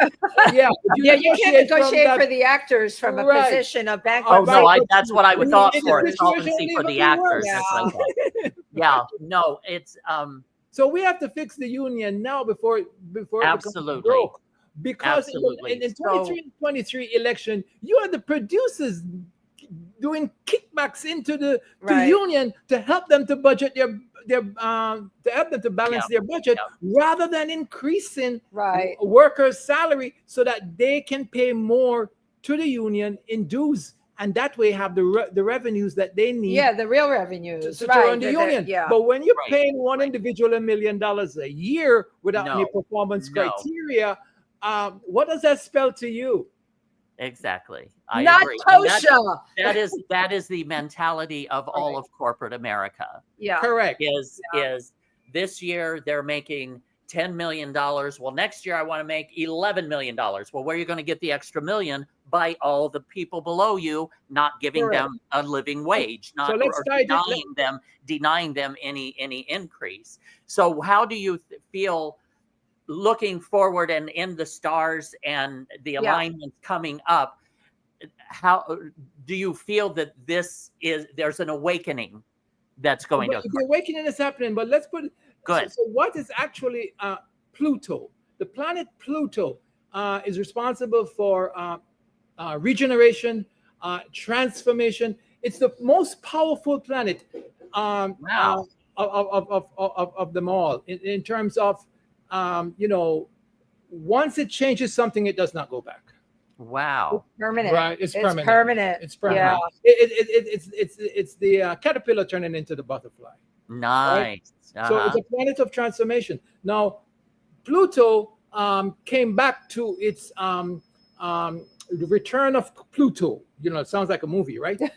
Yeah, you can't negotiate for the actors from a position of bankruptcy. Oh no, that's what I would thought for It's solvency for the actors. Yeah. That's what I thought. Yeah. No, it's So we have to fix the union now before it Absolutely. becomes broke. Because Absolutely. in the 23 election, you had the producers doing kickbacks into the union to help them to budget their to help them to balance their budget, rather than increasing workers' salary so that they can pay more to the union in dues, and that way have the revenues that they need. Yeah, the real revenues to run the union. But when you're paying one individual $1 million a year without any performance criteria, what does that spell to you? Exactly. I Not agree. kosher. That is the mentality of all of corporate America. Yeah. Correct. Is this year they're making $10 million. Well, next year I want to make $11 million. Well, where are you going to get the extra million? By all the people below you, not giving them a living wage, not denying them any increase. So how do you feel looking forward and in the stars and the alignments coming up? How do you feel that there's an awakening that's going to occur? The awakening is happening, but let's put it good. So what is actually Pluto? The planet Pluto is responsible for regeneration, transformation. It's the most powerful planet of them all in terms of once it changes something, it does not go back. It's Wow. permanent. Right. It's permanent. It's permanent. Yeah. It's the caterpillar turning into the butterfly. Nice. Right? So it's a planet of transformation. Now, Pluto came back to its the return of Pluto. It sounds like a movie, right? The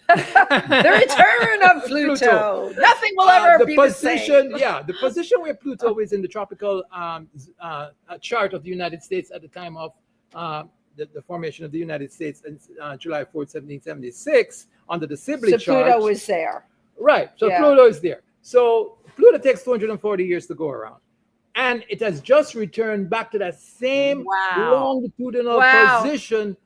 return of Pluto. Nothing will ever be the same. Yeah, the position where Pluto is in the tropical chart of the United States at the time of the formation of the United States in July 4th, 1776, under the Sibley chart. So Pluto was there. Right. So Pluto is there. So Pluto takes 240 years to go around. And it has just returned back to that same longitudinal position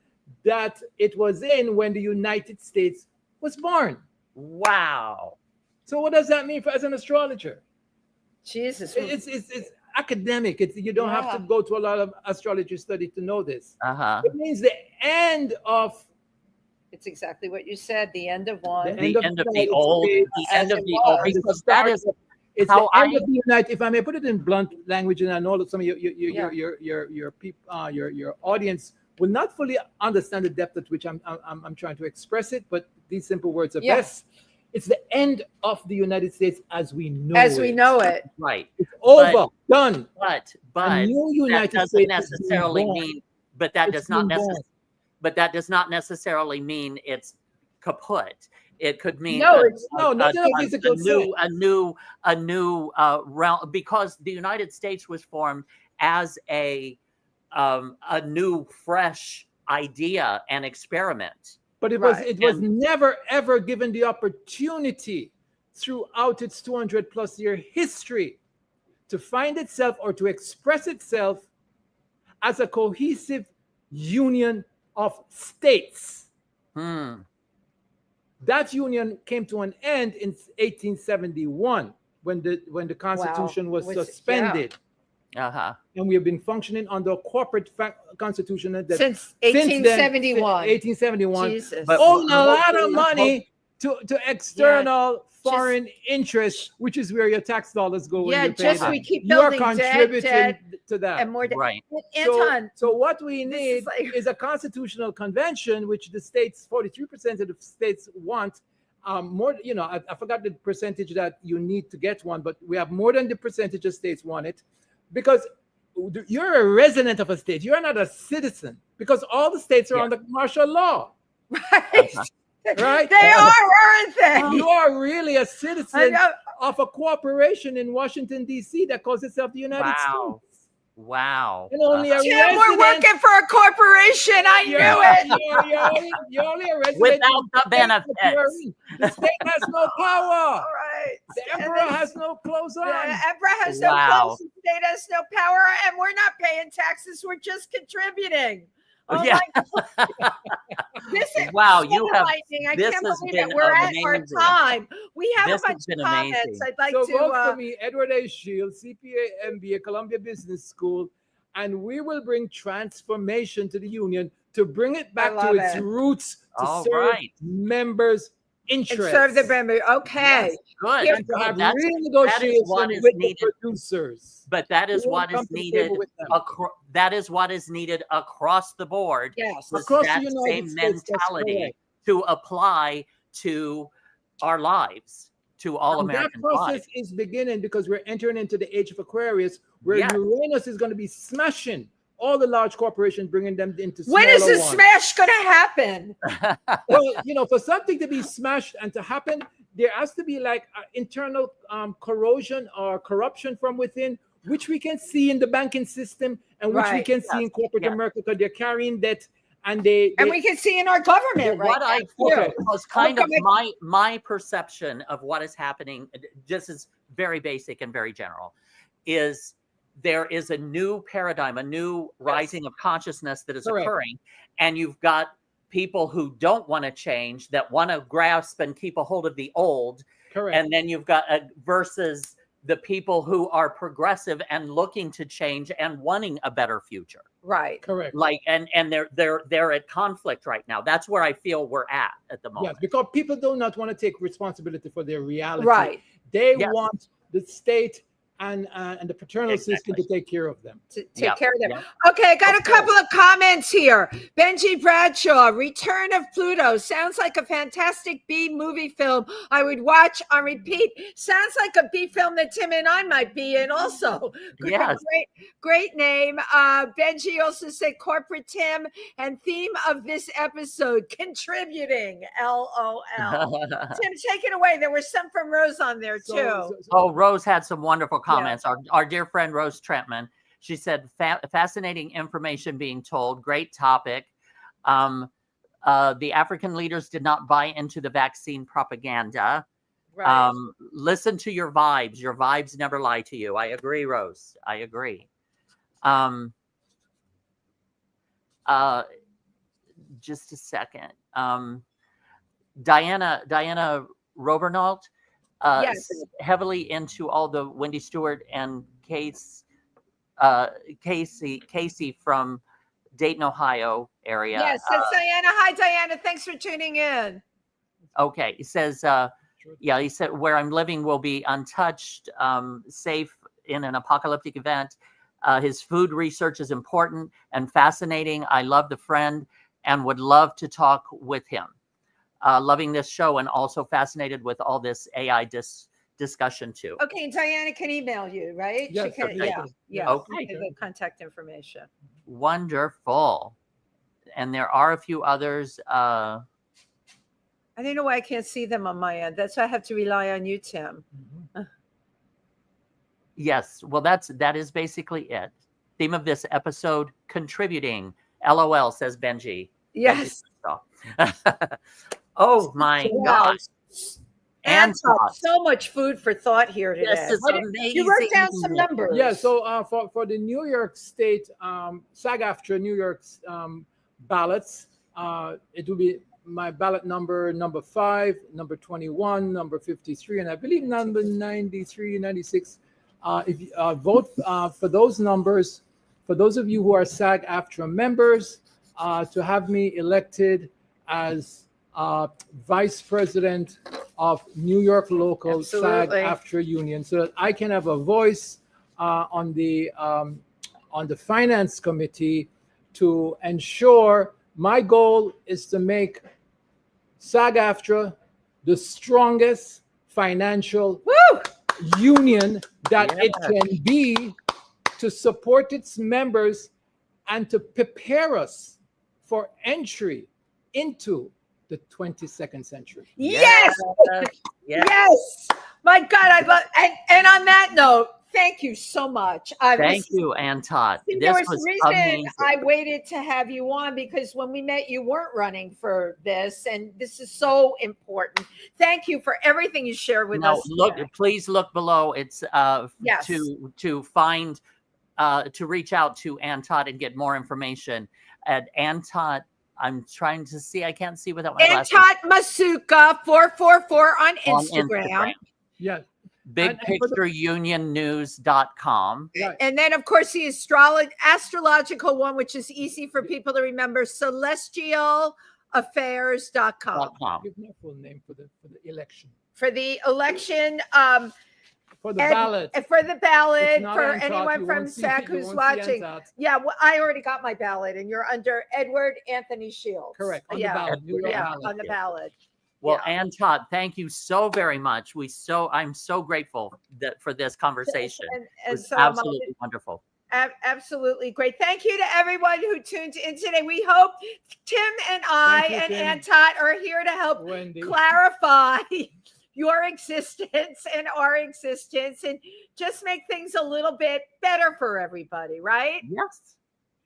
that it was in when the United States was born. Wow. So what does that mean as an astrologer? Jesus. It's academic. You don't have to go to a lot of astrology study to know this. It means the end of. It's exactly what you said. The end of one. The end of the old. Because that is. It's the end of the United. If I may put it in blunt language, and I know that some of your people, your audience will not fully understand the depth at which I'm trying to express it, but these simple words are best. It's the end of the United States as we know it. We know it. Right. It's over. Done. But a new United that doesn't States necessarily mean. But that does not necessarily. But that does not necessarily mean it's kaput. It could mean a new realm, because the United States was formed as a new, fresh idea and experiment. But it was never ever given the opportunity throughout its 200+ year history to find itself or to express itself as a cohesive union of states. That union came to an end in 1871 when the Constitution was suspended. And we have been functioning under a corporate constitution since 1871. 1871. Jesus. Owing a lot of money to external foreign interests, which is where your tax dollars go. Yeah, when you pay just them. we keep You are building contributing debt to that. and more debt. Right. Anton, So what we this need is like- is a constitutional convention, which the states, 43% of the states want. More, I forgot the percentage that you need to get one, but we have more than the percentage of states want it, because you're a resident of a state. You're not a citizen, because all the states are under martial law. right? Right? They are, aren't they? You are really a I citizen know. of a corporation in Washington, D.C. that calls itself the United Wow. States. Wow. And only a Tim, we're resident. working for a corporation. I knew it. You're only a resident. Without the of the state that you are benefits. in. The state has no power. All right. The emperor has no clothes on. The emperor has no Wow. clothes, the state has no power, and we're not paying taxes. We're just contributing. Oh Yeah. my God. This is Wow, so you have- enlightening. I this can't has believe been it. We're at our amazing. time. We have This a has bunch been of comments. amazing. I'd like So vote to. for me, Edward A. Shields, CPA, MBA, Columbia Business School, and we will bring transformation to the union to bring it back to love its it. roots to All serve right. members' and interests. serve the member. Okay. Yes, good. Yeah, And to have That's- renegotiation what is with needed. the producers. But that is We will what come is to the needed. table with them. That is what is needed across the board. Yes. Was Across the that United same States, that's mentality correct. to apply to our lives, to all And American that process lives. is beginning because we're entering into the age of Aquarius, where Yes. Uranus is going to be smashing all the large corporations, bringing them into When is smaller the ones. smash going to happen? Well, for something to be smashed and to happen, there has to be like internal corrosion or corruption from within, which we can see in the banking system and which we Right. can see in corporate Yes. America, because they're carrying debt and they And we can see in our government right What I now, feel too. was kind of Okay. my perception of what is happening, just is very basic and very general, is there is a new paradigm, a new rising of consciousness that is Correct. occurring. And you've got people who don't want to change, that want to grasp and keep a hold of the old. correct. And then you've got versus the people who are progressive and looking to change and wanting a better future. Right. Correct. Like, and they're at conflict right now. That's where I feel we're at the moment. Yes, because people do not want to take responsibility for their reality. Right. They Yes. want the state and the paternal system Exactly. to take care of them. To take Yep, care of them. yep. Okay, I got a Of course. couple of comments here. Benji Bradshaw, Return of Pluto. Sounds like a fantastic B movie film I would watch on repeat. Sounds like a B film that Tim and I might be in also. Yes. Great name. Benji also said Corporate Tim and theme of this episode, contributing. LOL. Tim, take it away. There was some from Rose on there too. Oh, Rose had some wonderful comments. Our dear friend Rose Trentman, she said, fascinating information being told. Great topic. The African leaders did not buy into the vaccine propaganda. Right. Listen to your vibes. Your vibes never lie to you. I agree, Rose. I agree. Just a second. Diana Robernault, Yes. heavily into all the Wendy Stuart and Casey from Dayton, Ohio area. Yes, that's Diana. Hi, Diana. Thanks for tuning in. Okay, he says, he said, where I'm living will be untouched, safe in an apocalyptic event. His food research is important and fascinating. I love the friend and would love to talk with him. Loving this show and also fascinated with all this AI discussion too. Okay, and Diana can email you, right? Yes, She can, okay. yeah. Okay. The contact information. Wonderful. And there are a few others. I don't know why I can't see them on my end. That's why I have to rely on you, Tim. Yes, well, that is basically it. Theme of this episode: contributing. LOL, says Benji. Yes. Oh my Wow. gosh. Antot, so much food for thought here today. This is You wrote down amazing. some numbers. Yeah, so for the New York State SAG-AFTRA New York's ballots, it will be my ballot number 5, number 21, number 53, and I believe number 93, 96. If you vote for those numbers, for those of you who are SAG-AFTRA members, to have me elected as vice president of New York local Absolutely. SAG-AFTRA union, so that I can have a voice on the finance committee to ensure. My goal is to make SAG-AFTRA the strongest financial union that it can be, to support its members and to prepare us for entry into the 22nd century. Yes. Yes. My God, I love. And on that note, thank you so much. Thank you, Antot. There This was was a reason amazing. I waited to have you on, because when we met, you weren't running for this, and this is so important. Thank you for everything you shared with us. Please look below. It's Yes. to find to reach out to Antot and get more information at Antot. I'm trying to see. I can't see without my glasses. Antot Masuka 444 on Instagram. Yes. BigPictureUnionNews.com. Right. And then, of course, the astrological one, which is easy for people to remember, celestialaffairs.com. Give me a full name for the election. For the election, For the ballot. for the ballot, It's not for Antot. anyone You from won't see- SAC you who's won't see watching. Antot. Yeah, well, I already got my ballot, and you're under Edward Anthony Shields. Correct. On Yeah. the ballot. New York Yeah, ballot. on the ballot. Well, Yeah. Antot, thank you so very much. I'm so grateful for this conversation. It And was so absolutely wonderful. absolutely great. Thank you to everyone who tuned in today. We hope Tim and I Thank you, and Tim. Antot are here to help Wendy. clarify your existence and our existence, and just make things a little bit better for everybody, right? Yes,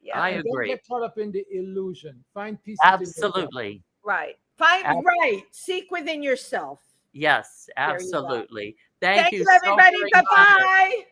Yeah, I And don't agree. get caught up in the illusion. Find peace. within yourself. Absolutely. right. Ab- Right. Seek within yourself. Yes, There you go. absolutely. Thank you Thanks, so everybody. very Bye much. bye.